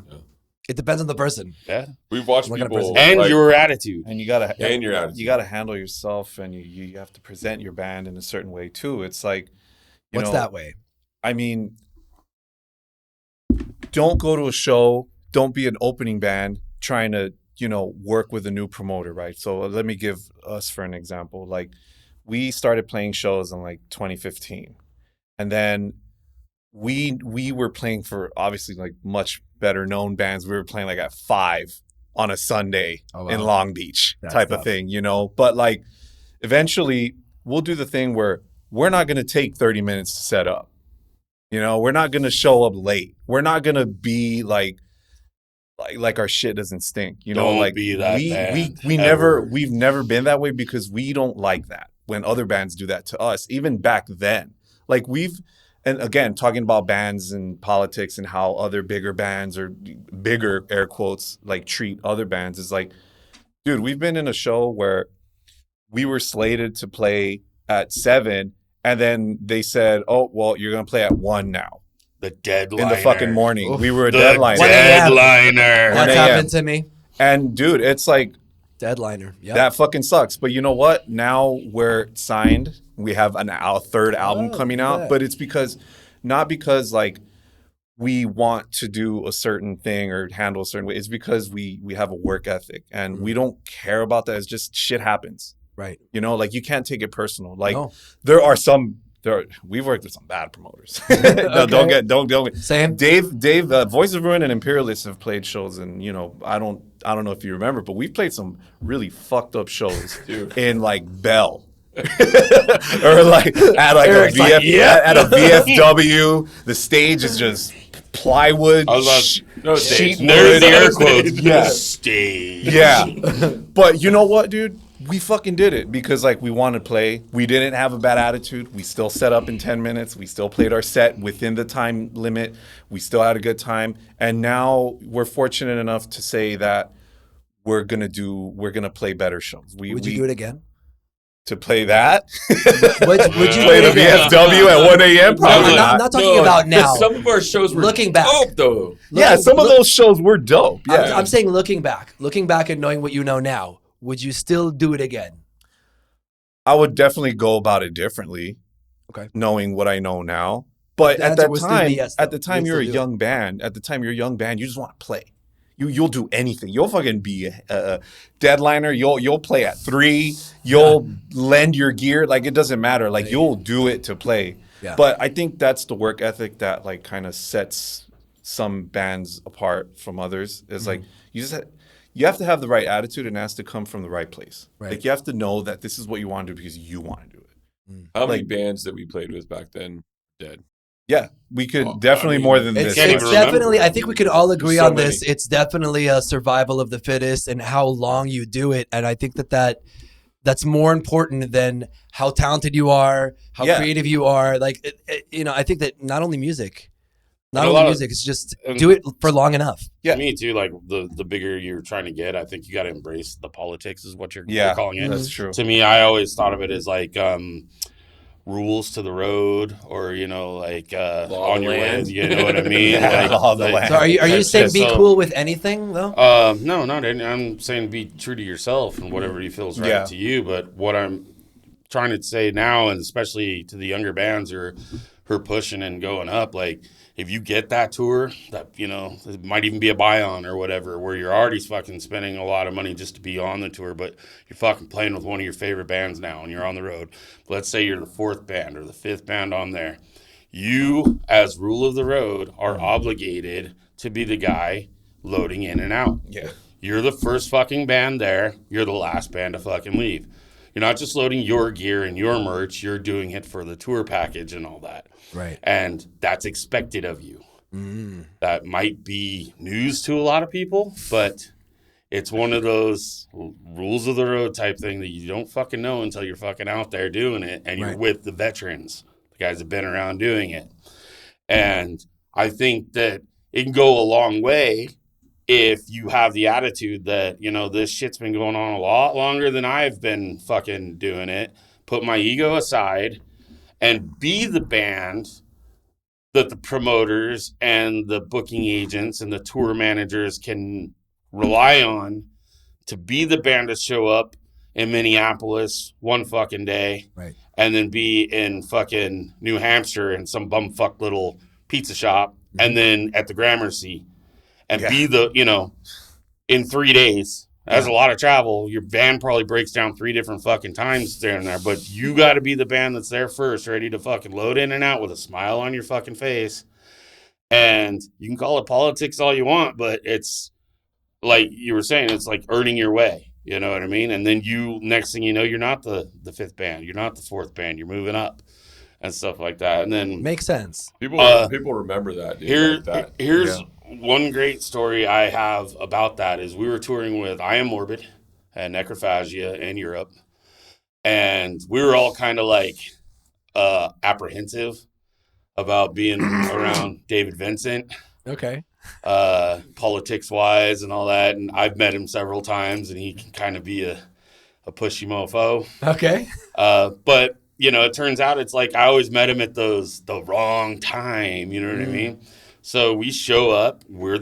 It depends on the person. Yeah. We've watched What kind of people person? And like, your attitude. And you gotta And your attitude. You gotta handle yourself, and you have to present your band in a certain way too. It's like, What's that way? I mean, don't go to a show. Don't be an opening band trying to work with a new promoter, right? So let me give us for an example. Like, we started playing shows in like 2015, and then we were playing for obviously like much better known bands. We were playing like at 5 on a Sunday in Long Beach type of thing, But like, eventually we'll do the thing where we're not going to take 30 minutes to set up. We're not going to show up late. We're not going to be like our shit doesn't stink. Don't like be that band, we've never been that way because we don't like that when other bands do that to us. Even back then, like and again, talking about bands and politics and how other bigger bands or bigger air quotes like treat other bands is like, dude, we've been in a show where we were slated to play at 7 and then they said, oh, well, you're going to play at 1 now. The deadliner. In the fucking morning. Oof. We were a The deadliner. deadliner. That's 1 a.m. happened to me. And dude, it's like, Deadliner. Yeah. that fucking sucks. But you know what? Now we're signed. We have a third album coming out. yeah. But it's not because like we want to do a certain thing or handle a certain way. It's because we have a work ethic and we don't care about that. It's just shit happens. Right. Like you can't take it personal. Like No. we've worked with some bad promoters. No, don't get Same. Dave, Voice of Ruin and Imperialist have played shows, and I don't know if you remember, but we've played some really fucked up shows in like Bell. Or like at like Eric's like, at a VFW, the stage is just plywood, sheet There's the air wood. quotes. Yeah. Stage. Yeah. But you know what, dude? We fucking did it because like we wanted to play. We didn't have a bad attitude. We still set up in 10 minutes. We still played our set within the time limit. We still had a good time. And now we're fortunate enough to say that we're gonna play better shows. Would you do it again? To play that? Would you Play the do it again? VFW at 1 a.m.? Probably I'm not. not talking about now. Some of our shows were Looking back. dope, though. Yeah, some of those shows were dope. Yeah. I'm saying looking back and knowing what you know now, would you still do it again? I would definitely go about it differently. Okay. Knowing what I know now. But The at answer that was still time, yes, though. at the time You'd you're a still do it. young band. At the time you're a young band, you just want to play. You'll do anything. You'll fucking be a deadliner. You'll play at 3. You'll lend your gear. Like it doesn't matter. Like you'll do it to play. Yeah. But I think that's the work ethic that like kind of sets some bands apart from others. Is like you have to have the right attitude and it has to come from the right place. Right. Like you have to know that this is what you want to do because you want to do it. How many bands that we played with back then dead? Yeah, we could Well, definitely I mean, more than It's, this. can't it's even remember. definitely, I think we could all agree So on this. many. It's definitely a survival of the fittest and how long you do it. And I think that's more important than how talented you are, how Yeah. creative you are. Like, I think that not only music, And a lot of- it's just do it for long enough. Yeah. Me too. Like the bigger you're trying to get, I think you got to embrace the politics is what you're Yeah, calling it. that's true. To me, I always thought of it as like rules to the road, or like Law on of your way. land. You know what I mean? Yeah, law of the land. So are you that's saying just be so- cool with anything though? No, not any. I'm saying be true to yourself and whatever you feels right Yeah. to you. But what I'm trying to say now, and especially to the younger bands, or her pushing and going up. Like, if you get that tour, that, you know, it might even be a buy-on or whatever, where you're already fucking spending a lot of money just to be on the tour, but you're fucking playing with one of your favorite bands now and you're on the road. Let's say you're the 4th band or the 5th band on there. You, as rule of the road, are obligated to be the guy loading in and out. Yeah. You're the first fucking band there. You're the last band to fucking leave. You're not just loading your gear and your merch. You're doing it for the tour package and all that. Right. And that's expected of you. That might be news to a lot of people, but it's one of those rules of the road type thing that you don't fucking know until you're fucking out there doing it and you're with the veterans, the guys that have been around doing it. And I think that it can go a long way if you have the attitude that, you know, this shit's been going on a lot longer than I've been fucking doing it. Put my ego aside and be the band that the promoters and the booking agents and the tour managers can rely on to be the band to show up in Minneapolis one fucking day, right, and then be in fucking New Hampshire in some bumfuck little pizza shop, and then at the Gramercy, and be the, you know, in 3 days. That's a lot of travel. Your van probably breaks down 3 different fucking times there and there, but you got to be the band that's there first, ready to fucking load in and out with a smile on your fucking face. And you can call it politics all you want, but it's like you were saying, it's like earning your way. You know what I mean? And then you, next thing you know, you're not the 5th band. You're not the 4th band. You're moving up and stuff like that. And then makes sense. People remember that. Dude, Here's one great story I have about that is we were touring with I Am Morbid and Necrophagia in Europe. And we were all kind of like apprehensive about being around David Vincent. Okay. Politics wise and all that. And I've met him several times and he can kind of be a pushy mofo. Okay. But you know, it turns out it's like I always met him at the wrong time. You know what I mean? So we show up. We're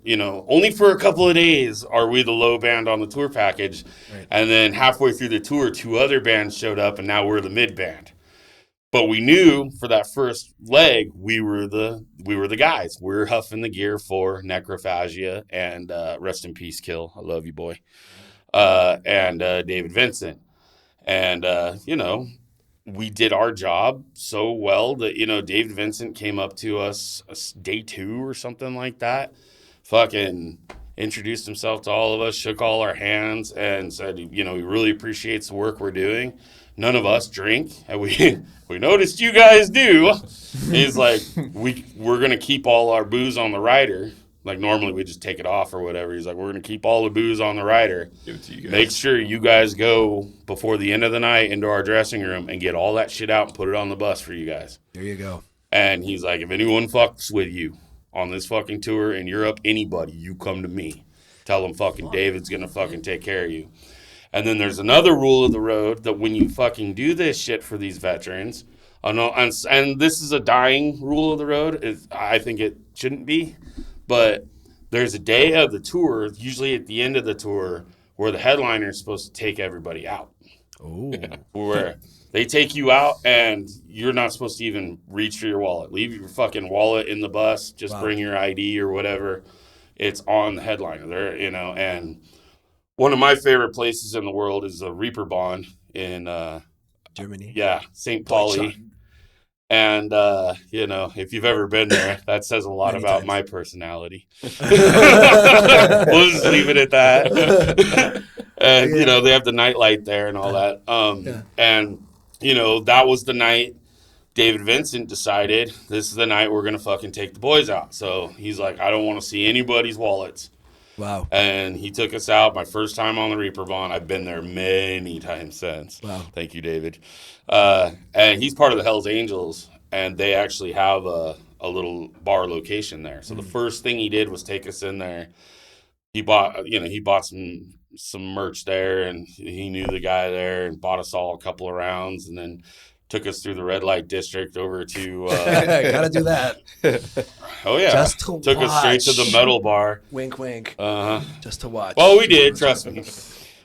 you know, only for a couple of days are we the low band on the tour package. Right. And then halfway through the tour, 2 other bands showed up, and now we're the mid band. But we knew for that first leg, we were the guys. We're huffing the gear for Necrophagia and rest in peace, Kill. I love you, boy. And David Vincent. And, you know, we did our job so well that, you know, David Vincent came up to us day 2 or something like that, fucking introduced himself to all of us, shook all our hands, and said, you know, he really appreciates the work we're doing. None of us drink, and we noticed you guys do. He's like, we're going to keep all our booze on the rider. Like, normally we just take it off or whatever. He's like, we're going to keep all the booze on the rider. Give it to you guys. Make sure you guys go before the end of the night into our dressing room and get all that shit out and put it on the bus for you guys. There you go. And he's like, if anyone fucks with you on this fucking tour in Europe, anybody, you come to me. Tell them fucking David's going to fucking take care of you. And then there's another rule of the road that when you fucking do this shit for these veterans, and this is a dying rule of the road. I think it shouldn't be. But there's a day of the tour, usually at the end of the tour, where the headliner is supposed to take everybody out. Oh. Where they take you out and you're not supposed to even reach for your wallet. Leave your fucking wallet in the bus. Just bring your ID or whatever. It's on the headliner there, you know. And one of my favorite places in the world is the Reeperbahn in Germany. Yeah, St. Pauli. And, you know, if you've ever been there, that says a lot about my personality. We'll just leave it at that. And, you know, they have the nightlight there and all that. And, you know, that was the night David Vincent decided this is the night we're going to fucking take the boys out. So he's like, I don't want to see anybody's wallets. Wow. And he took us out. My first time on the Reeperbahn. I've been there many times since. Wow. Thank you, David. And he's part of the Hells Angels, and they actually have a little bar location there. So the first thing he did was take us in there. He bought some merch there, and he knew the guy there and bought us all a couple of rounds, and then took us through the red light district over to gotta do that. Oh yeah, just to took watch. us straight to the metal bar. Wink, wink. Uh-huh. Just to watch. Well, we did, trust me.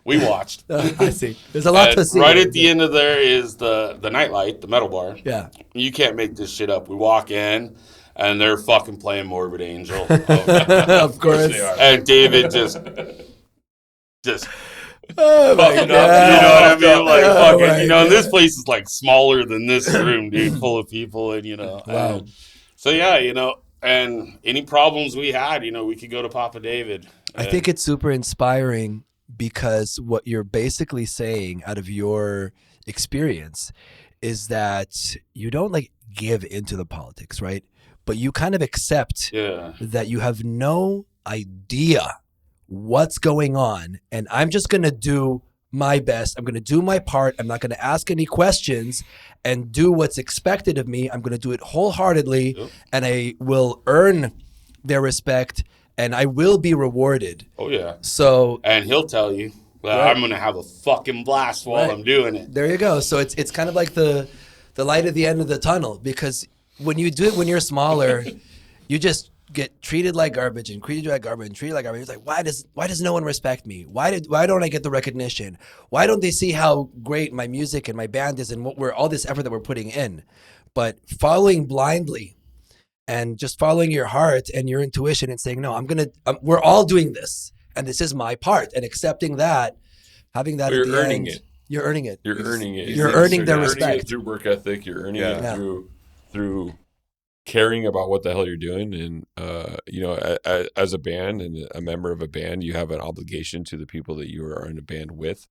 We watched. I see. There's a lot And to see. right at the end of there is the nightlight, the metal bar. Yeah. You can't make this shit up. We walk in, and they're fucking playing Morbid Angel. Of course. they are. And David just Oh my fucking God. up. You know what I mean? Like Oh fucking. my You know, and this God. place is like smaller than this room, dude, full of people, and Wow. So yeah, and any problems we had, we could go to Papa David. I think it's super inspiring because what you're basically saying out of your experience is that you don't like give into the politics, right? But you kind of accept that you have no idea what's going on, and I'm just going to do my best. I'm going to do my part. I'm not going to ask any questions and do what's expected of me. I'm going to do it wholeheartedly, and I will earn their respect, and I will be rewarded. Oh yeah. So And he'll tell you that Right. I'm gonna have a fucking blast while Right. I'm doing it. there you go. So it's kind of like the light at the end of the tunnel, because when you do it when you're smaller, you just get treated like garbage and treated like garbage and treated like garbage. It's like, why does no one respect me? Why don't I get the recognition? Why don't they see how great my music and my band is and all this effort that we're putting in? But following blindly and just following your heart and your intuition and saying, no, we're all doing this and this is my part, and accepting that, having that You're at the earning end, it. You're earning it. You're earning it. You're earning their You're earning respect. it through work ethic. You're earning Yeah. it through caring about what the hell you're doing. And, as a band and a member of a band, you have an obligation to the people that you are in a band with,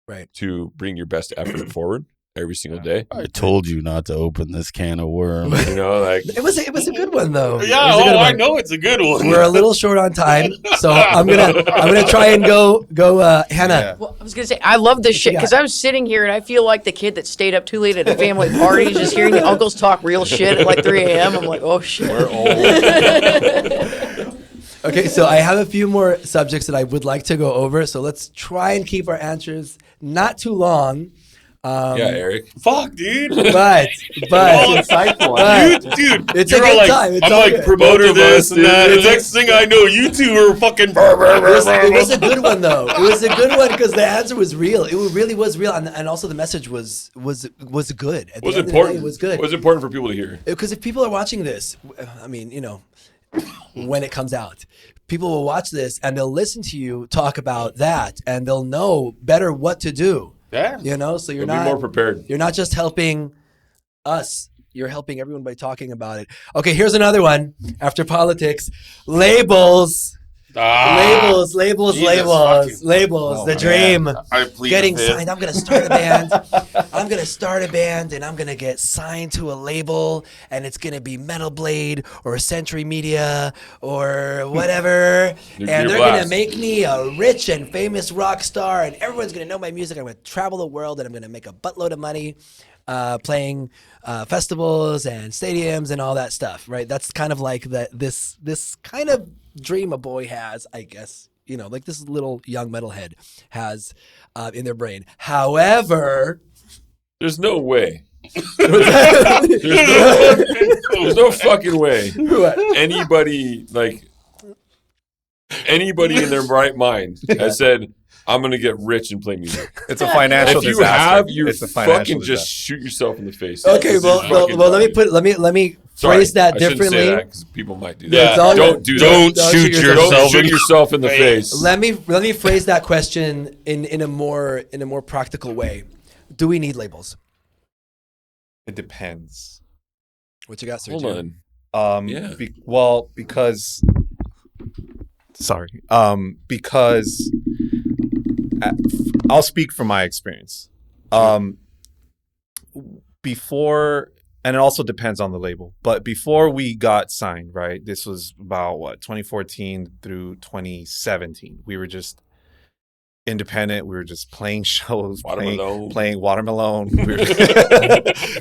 Right. to bring your best effort forward every single day. I told you not to open this can of worms. Like It was a good one though. Yeah, It was a good I one. know it's a good one. We're a little short on time, so I'm gonna try and go Hannah. Yeah. Well, I was gonna say I love this shit you because got? I'm sitting here and I feel like the kid that stayed up too late at a family party, just hearing the uncles talk real shit at like 3 a.m. I'm like, oh shit. we're old. Okay, so I have a few more subjects that I would like to go over. So let's try and keep our answers not too long. Yeah, Eric. Fuck, dude. But Insightful. but Dude, It's a you're good like, time. It's I'm all like good. promoter Both of this us, and that. dude. And next thing I know, you two are fucking. it was a good one though. It was a good one because the answer was real. It really was real, and also the message was good. At the Was end of the important. day, it was good. Was important for people to hear. Because if people are watching this, I mean, when it comes out, people will watch this and they'll listen to you talk about that, and they'll know better what to do. Yeah. So you're They'll be not more prepared. You're not just helping us. You're helping everyone by talking about it. Okay, here's another one. After politics, labels. Labels. Jesus The man. dream. I plead Getting the fifth. signed. I'm gonna start a band. I'm gonna start a band, and I'm gonna get signed to a label, and it's gonna be Metal Blade or Century Media or whatever, Nuclear and they're Blast. gonna make me a rich and famous rock star, and everyone's gonna know my music. I'm gonna travel the world, and I'm gonna make a buttload of money. Playing festivals and stadiums and all that stuff, right? That's kind of like this kind of dream a boy has, I guess, like this little young metalhead has in their brain. However, There's no way. There's There's no fucking way anybody in their right mind has said, I'm gonna get rich and play music. It's a financial If you disaster. have, you It's a financial fucking just disaster. shoot yourself in the face. Okay, This is well, fucking let me dumb. let me Sorry, phrase that I shouldn't differently. say that because people might do Yeah, that. It's all Don't good. do Don't that. shoot yourself. Don't yourself. shoot yourself in the face. Let me phrase that question in a more practical way. Do we need labels? It depends. What you got, Sergio? Hold on. Yeah. Because I'll speak from my experience. Before, and it also depends on the label, but before we got signed, right? This was about 2014 through 2017. We were just independent. We were just playing shows, playing Watermelon.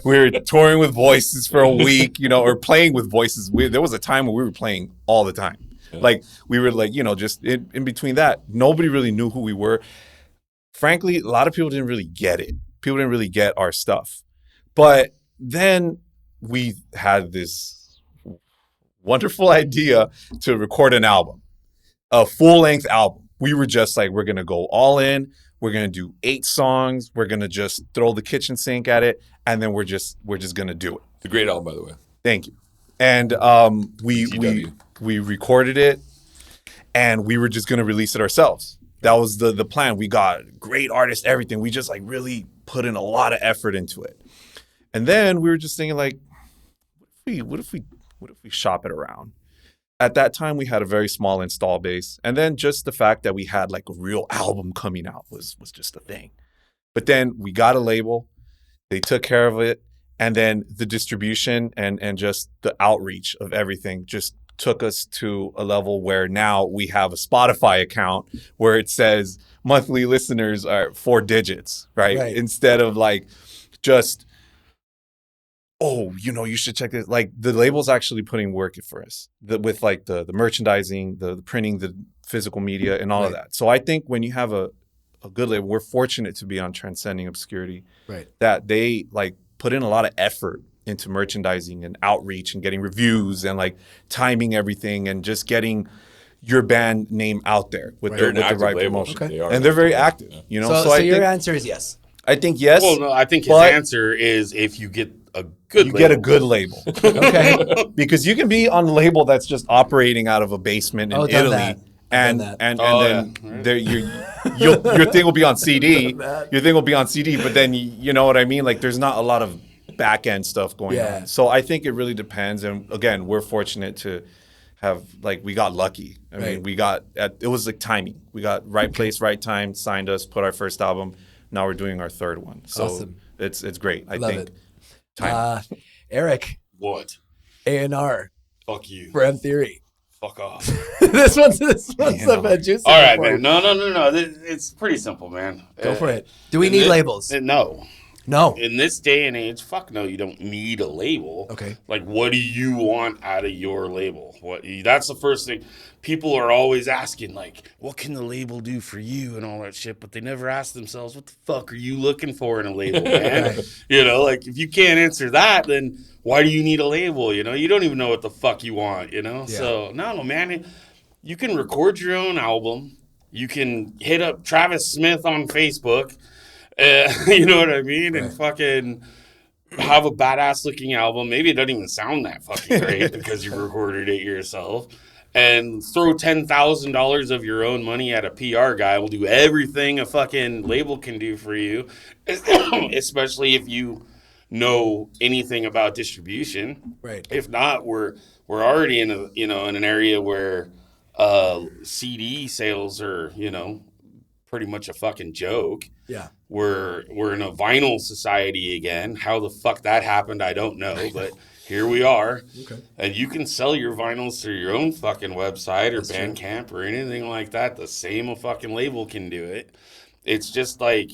We were touring with Voices for a week, or playing with Voices. There was a time when we were playing all the time. Yeah. Like we were just in between that. Nobody really knew who we were. Frankly, a lot of people didn't really get it. People didn't really get our stuff. But then we had this wonderful idea to record an album, a full-length album. We were just like, we're going to go all in. We're gonna do 8 songs. We're gonna just throw the kitchen sink at it, and then we're just gonna do it. It's a great album, by the way. Thank you. And we recorded it, and we were just gonna release it ourselves. That was the plan. We got great artists, everything. We just like really put in a lot of effort into it. And then we were just thinking like, what if we shop it around? At that time, we had a very small install base. And then just the fact that we had like a real album coming out was just a thing. But then we got a label. They took care of it. And then the distribution and just the outreach of everything just took us to a level where now we have a Spotify account where it says monthly listeners are 4 digits, right? Instead of like just, oh, you should check this. Like the label's actually putting work in for us with like the merchandising, the printing, the physical media and all of that. So I think when you have a good label, we're fortunate to be on Transcending Obscurity, that they like put in a lot of effort into merchandising and outreach and getting reviews and like timing everything and just getting your band name out there with the right promotion. Okay. And they're very active, So your answer is yes. I think yes. Well, no, I think his answer is if you get a good label. Get a good labable. Okay. Because you can be on a label that's just operating out of a basement in Italy. And then your thing will be on CD. Your thing will be on CD, but then you know what I mean? Like there's not a lot of back end stuff going on. So I think it really depends. And again, we're fortunate to have like we got lucky. I mean, it was like timing. We got right place, right time, signed us, put our first album. Now we're doing our 3rd one. So awesome. It's great. I Love think. it. Eric. What? A&R. Fuck you. For M Theory. Fuck off. this one's a juicy. All right, man. No. It's pretty simple, man. Go for it. Do we need labels? No. In this day and age, fuck no, you don't need a label. Okay. Like, what do you want out of your label? That's the first thing. People are always asking, like, what can the label do for you and all that shit, but they never ask themselves, what the fuck are you looking for in a label, man? Like, if you can't answer that, then why do you need a label? You don't even know what the fuck you want, Yeah. So, no, man, you can record your own album. You can hit up Travis Smith on Facebook. You know what I mean? And fucking have a badass looking album. Maybe it doesn't even sound that fucking great because you recorded it yourself. And throw $10,000 of your own money at a PR guy. Will do everything a fucking label can do for you, especially if you know anything about distribution. Right. If not, we're already in in an area where CD sales are pretty much a fucking joke. Yeah. We're in a vinyl society again. How the fuck that happened, I don't know, but here we are. Okay. And you can sell your vinyls through your own fucking website or Bandcamp or anything like that. The same fucking label can do it. It's just like,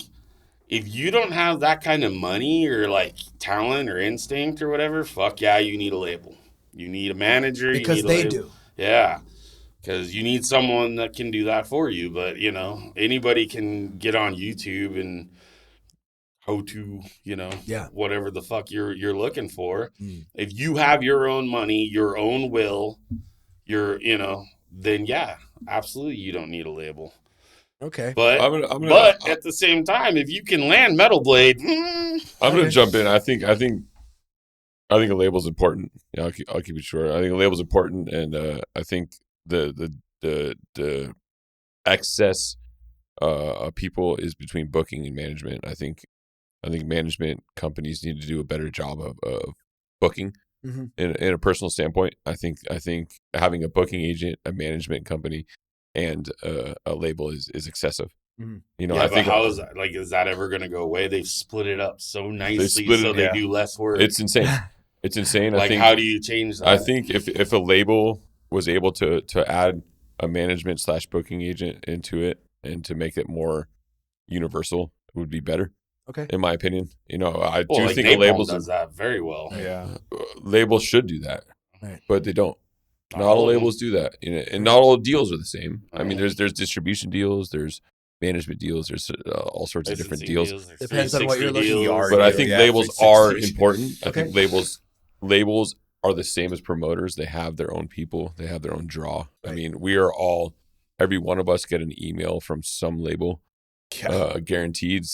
if you don't have that kind of money or like talent or instinct or whatever, fuck yeah, you need a label. You need a manager. Because they do. Yeah. Because you need someone that can do that for you. But, anybody can get on YouTube and how to, whatever the fuck you're looking for. If you have your own money, your own will, then yeah, absolutely you don't need a label. Okay. But but at the same time, if you can land Metal Blade, I'm gonna jump in. I think a label's important. I'll keep it short. I think a label's important, and I think the excess of people is between booking and management. I think management companies need to do a better job of booking. In a personal standpoint. I think having a booking agent, a management company, and a label is excessive. I think how is that? Like, is that ever going to go away? They've split it up so nicely so they do less work. It's insane. It's insane. Like, how do you change that? I think if a label was able to add a management / booking agent into it and to make it more universal, it would be better. Okay. In my opinion, I do like think Napalm a label does that very well. Yeah. Labels should do that, right? But they don't. Not all labels do that, and not all deals are the same. I mean, there's distribution deals, there's management deals, there's all sorts of different deals. Depends on what you're looking for. But I think labels are important. I think labels are the same as promoters. They have their own people. They have their own draw. Right. I mean, every one of us get an email from some label guaranteed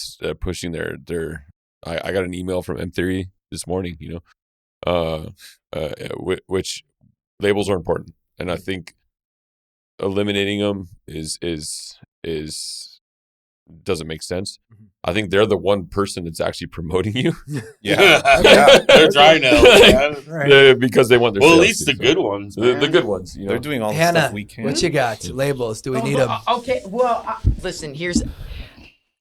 pushing their. I got an email from M3 this morning. Which labels are important, and I think eliminating them is doesn't make sense. I think they're the one person that's actually promoting you. They're trying to, right. Because they want their at least the good ones. The good ones. They're doing all the Hannah, stuff we can. what you got? Labels? Do we need them? Okay, well, listen.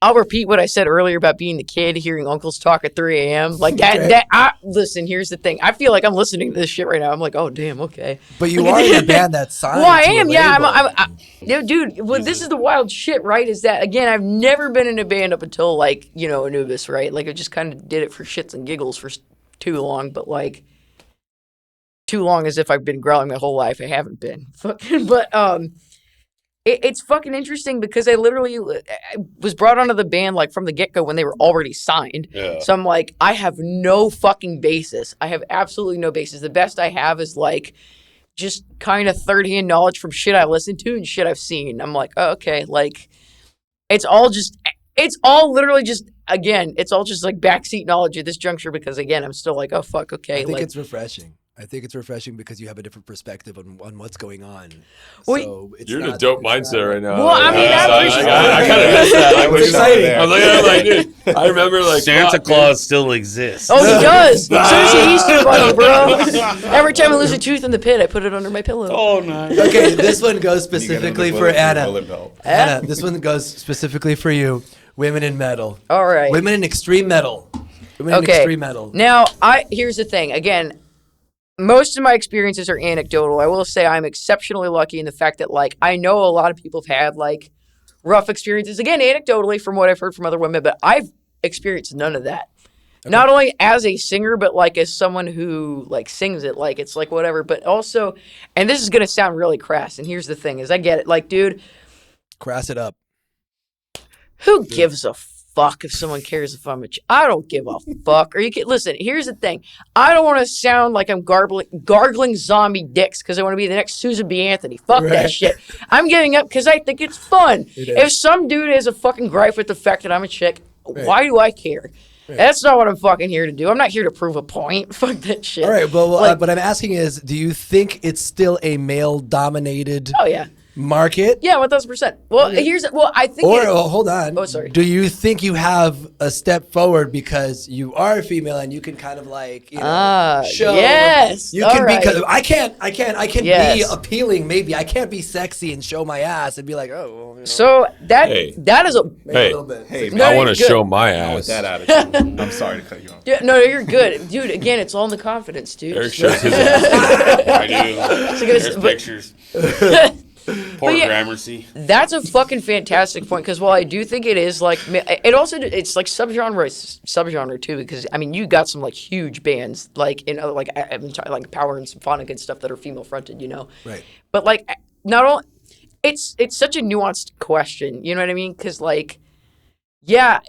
I'll repeat what I said earlier about being the kid hearing uncles talk at 3 a.m. Like that. Listen, here's the thing. I feel like I'm listening to this shit right now. I'm like, oh damn, okay. But you are in a band that's signed. Well, I am. Yeah, dude. Well, this is the wild shit, right? Is that again? I've never been in a band up until like Anubis, right? Like I just kind of did it for shits and giggles for too long, but like too long as if I've been growling my whole life. I haven't been. But It's fucking interesting because I literally was brought onto the band like from the get-go when they were already signed. Yeah. So I'm like, I have no fucking basis. I have absolutely no basis. The best I have is like just kind of third-hand knowledge from shit I listened to and shit I've seen. I'm like, oh, okay, like it's all literally just like backseat knowledge at this juncture because again, I'm still like, oh fuck, okay. I think it's refreshing. I think it's refreshing because you have a different perspective on what's going on. Well, So you're in a dope mindset right now. Well, I mean, I appreciate I kind of miss that. It was exciting. I'm like, dude, I remember like Santa Claus still exists. Oh, he does. So does the Easter Bunny, bro. Every time I lose a tooth in the pit, I put it under my pillow. Oh, nice. Okay, this one goes specifically for Anna. Anna. Anna, this one goes specifically for you. Women in metal. All right. Women in extreme metal. Women in extreme metal. Now, here's the thing. Again, most of my experiences are anecdotal. I will say I'm exceptionally lucky in the fact that, like, I know a lot of people have had, like, rough experiences. Again, anecdotally from what I've heard from other women, but I've experienced none of that. Okay. Not only as a singer, but, like, as someone who, like, sings it. Like, it's, like, whatever. But also, and this is going to sound really crass, and here's the thing, is I get it. Like, dude. Crass it up. Who gives a fuck if someone cares if I'm I don't give a fuck. Listen, here's the thing. I don't want to sound like I'm gargling zombie dicks because I want to be the next Susan B. Anthony. Fuck that shit. I'm getting up because I think it's fun. If some dude has a fucking gripe with the fact that I'm a chick, why do I care? Right. That's not what I'm fucking here to do. I'm not here to prove a point. Fuck that shit. All right, well, what I'm asking is, do you think it's still a male-dominated market? Yeah, 1,000%. Well, I think. Hold on. Oh, sorry. Do you think you have a step forward because you are a female and you can kind of like, show? Yes. You can be. I can Yes. be appealing. Maybe I can't be sexy and show my ass and be like, oh. So that is a. Maybe a little bit. Hey, No, I want to you're good. show my ass. with that attitude. I'm sorry to cut you off. Yeah, no, you're good, dude. Again, it's all in the confidence, dude. Eric shows his ass. I do. There's pictures. Poor Gramercy. That's a fucking fantastic point because while I do think it is like it's like subgenre too because I mean you got some like huge bands like in other like Power and Symphonic and stuff that are female fronted, right? But like not all, it's such a nuanced question, you know what I mean? Because like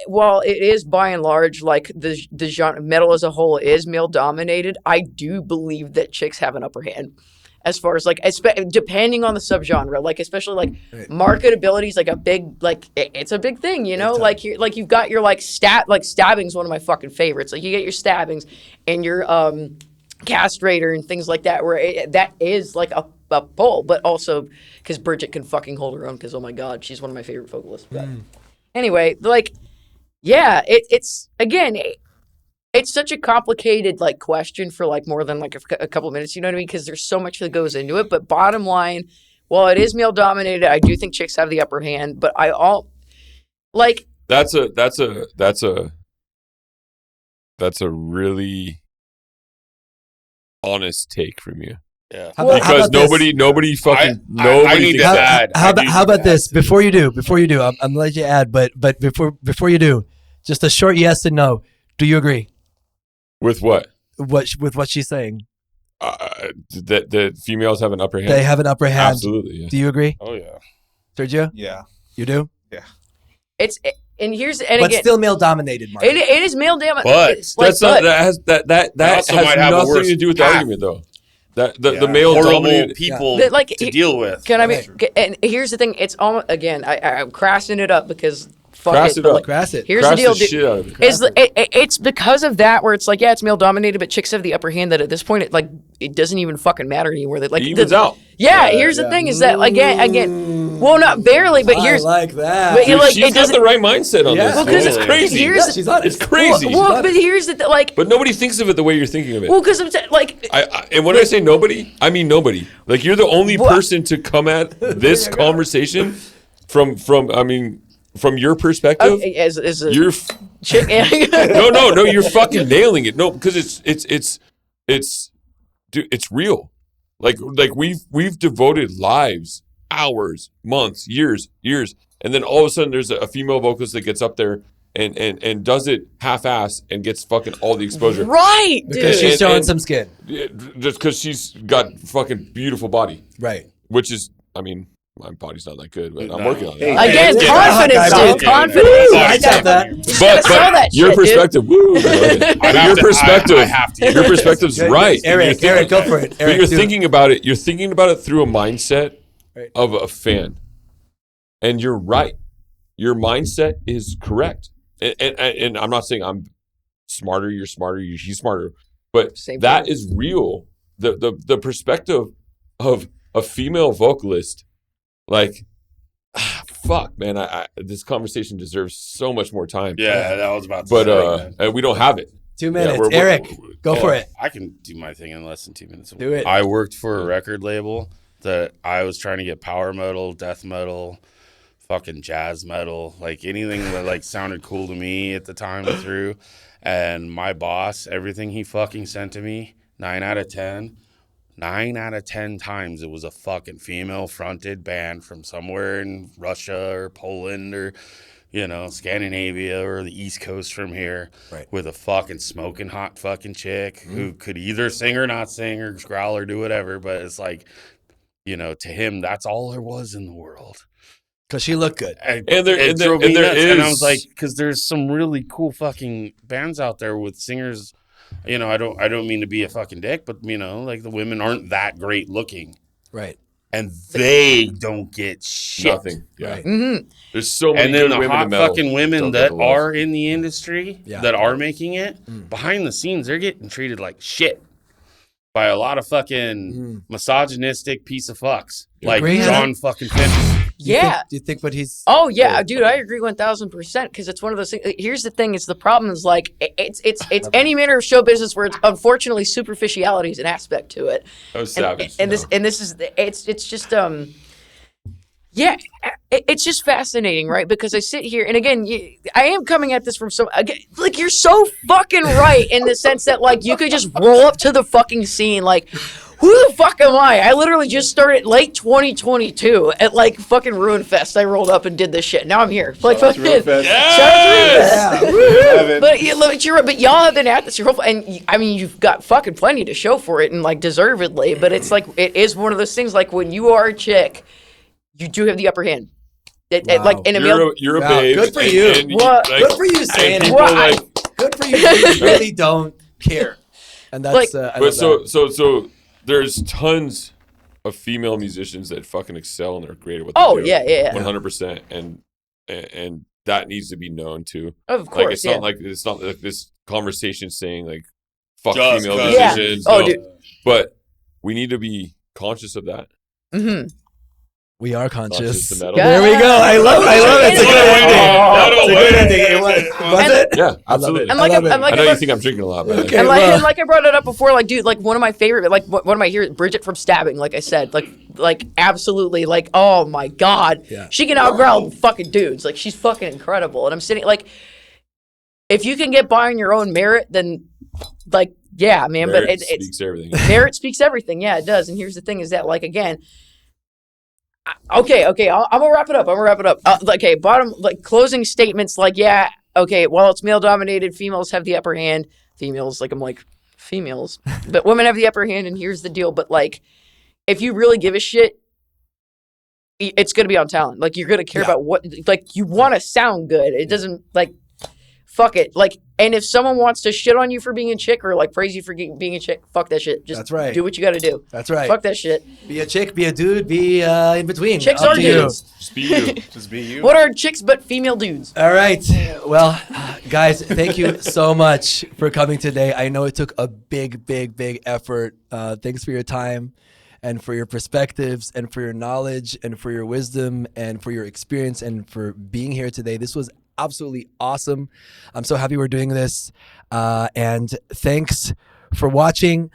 while it is by and large like the genre metal as a whole is male dominated, I do believe that chicks have an upper hand. As far as like, depending on the subgenre, like especially like marketability is like a big like it's a big thing, Like you've got your like stabbing's one of my fucking favorites. Like you get your stabbings and your castrator and things like that, where that is like a pull, but also because Bridget can fucking hold her own. Because oh my god, she's one of my favorite vocalists. But anyway, like it's again. It's such a complicated like question for like more than like a couple of minutes, you know what I mean? Because there's so much that goes into it. But bottom line, while it is male dominated, I do think chicks have the upper hand. But that's a really honest take from you. Yeah. Because nobody fucking nobody thinks that. How about this? Before you do, I'm gonna let you add. But before you do, just a short yes and no. Do you agree? With what? With what she's saying? That the females have an upper hand. They have an upper hand. Absolutely. Yeah. Do you agree? Oh yeah. Sergio? Yeah. You do? Yeah. But again, still male dominated, Mark. It is male dominated. But that has nothing to do with the argument, though. The male dominated people to deal with. Can I be? And here's the thing: it's almost again. I'm crassing it up because fuck Crass it. it But, up. like, Crass it. here's Crass the deal, the shit out of it. is it's because of that where it's like, yeah, it's male dominated, but chicks have the upper hand. That at this point, it doesn't even fucking matter anymore. That like It evens out. Yeah, here's the thing: is that again, well, not barely, but here's I like that. But Dude, like, she's it got doesn't. the right mindset on Yeah. this. Well, Man. 'cause It's crazy. here's- Yeah, she's on it. It's crazy. Well, but here's the like. But nobody thinks of it the way you're thinking of it. Well, because I'm like. And when I say nobody, I mean nobody. Like you're the only person to come at this conversation from your perspective. As a You're chick, no, you're fucking nailing it. No, because it's dude, it's real. Like we've devoted lives, hours, months, years, and then all of a sudden there's a female vocalist that gets up there and does it half-ass and gets fucking all the exposure. right, because dude. she's showing some skin. Just because she's got fucking beautiful body, Right. which is, I mean, my body's not that good, but I'm No. working on it. Again, Hey, confidence, yeah, dude. yeah, Confidence. I got that. But sell that your shit, dude. perspective, woo, your perspective, I have to. your perspective's right. Eric, go for it. But Eric, you're do it. thinking about it. You're thinking about it through a mindset Right. of a fan, and you're right. Your mindset is correct. And I'm not saying I'm smarter. You're smarter. He's smarter. But Same that thing. is real. The perspective of a female vocalist, like, fuck, man. I this conversation deserves so much more time. Yeah, that was about to But say, man. and we don't have it. 2 minutes. we're- Eric, go Oh, for it. I can do my thing in less than 2 minutes. Do it. I worked for a record label that I was trying to get power metal, death metal, fucking jazz metal, like anything that like sounded cool to me at the time through. And my boss, everything he fucking sent to me, 9 out of 10 times it was a fucking female fronted band from somewhere in Russia or Poland or Scandinavia or the East Coast from here, Right. with a fucking smoking hot fucking chick who could either sing or not sing or growl or do whatever. But it's like, to him, that's all there was in the world. Because she looked good. And there- it and there- drove me and there nuts. And I was is- like, because there's some really cool fucking bands out there with singers. I don't mean to be a fucking dick, but like the women aren't that great looking, Right. and they don't get shit. Nothing. Yeah. Right. Mm-hmm. There's so many And then good the women hot in metal fucking women don't that get the love. are in the industry, Yeah. that are making it, behind the scenes, they're getting treated like shit by a lot of fucking misogynistic piece of fucks. Like agree, John Hannah? fucking Finney. Do you think what he's... Oh yeah, dude, I agree 1000% because it's one of those things. Here's the thing: is the problem is like it's any manner of show business where it's unfortunately superficiality is an aspect to it. That was savage. And this is it's just yeah, it's just fascinating, right? Because I sit here and again, I am coming at this from like you're so fucking right in the sense that like you could just roll up to the fucking scene like. Who the fuck am I? I literally just started late 2022 at like fucking Ruinfest. I rolled up and did this shit. Now I'm here. Like fucking shout out to Ruinfest. But y'all have been at this your whole and I mean you've got fucking plenty to show for it and like deservedly. But it's like it is one of those things like when you are a chick, you do have the upper hand. Wow. Like in a male. You're a Wow, babe. good for you. What? Good for you saying and it. people Well, like, Good for you. You really don't care. And that's... Like- I but love that. so there's tons of female musicians that fucking excel and they're great at what they Oh, do. yeah. 100%. And that needs to be known too. Of course, Like it's not like this conversation saying like fuck Just female 'cause. Yeah. musicians. Oh, no. dude. But we need to be conscious of that. Mm-hmm. We are Conscious conscious. to metal. Yeah. There we go. I love it. It's a good ending. It's a good ending. It was it? Yeah, I love absolutely. it. And like I love it. I'm like I know you think I'm drinking a lot, but Okay. And well- like I brought it up before, like, dude, like one of my favorite, like one of my heroes, Bridget from Stabbing, like I said, like absolutely, like, oh my God. Yeah. She can outgrowl fucking dudes. Like, she's fucking incredible. And I'm sitting, like, if you can get by on your own merit, then, like, yeah, man, Barrett but it's speaks everything. merit speaks everything. Yeah, it does. And here's the thing is that, like, again, okay, I'm gonna wrap it up. Okay, bottom, like, closing statements, like, yeah, okay, well, it's male dominated, females have the upper hand. Females, like, I'm like, females, but women have the upper hand, and here's the deal. But, like, if you really give a shit, it's gonna be on talent. Like, you're gonna care about what, like, you want to sound good. It doesn't, like, fuck it. Like, And if someone wants to shit on you for being a chick or like praise you for being a chick, fuck that shit. Just That's right. do what you got to do. That's right. Fuck that shit. Be a chick, be a dude, be in between. Chicks Up are to you. dudes. Just be you. Just be you. What are chicks but female dudes? All right. Well, guys, thank you so much for coming today. I know it took a big effort. Thanks for your time and for your perspectives and for your knowledge and for your wisdom and for your experience and for being here today. This was absolutely awesome. I'm so happy we're doing this. And thanks for watching.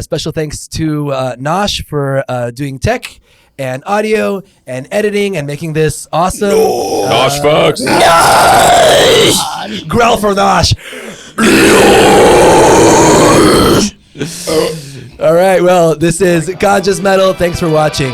Special thanks to Nawsh for doing tech and audio and editing and making this awesome. Nawsh fucks. Growl for Nawsh. All right, well, this is Conscious Metal. Thanks for watching.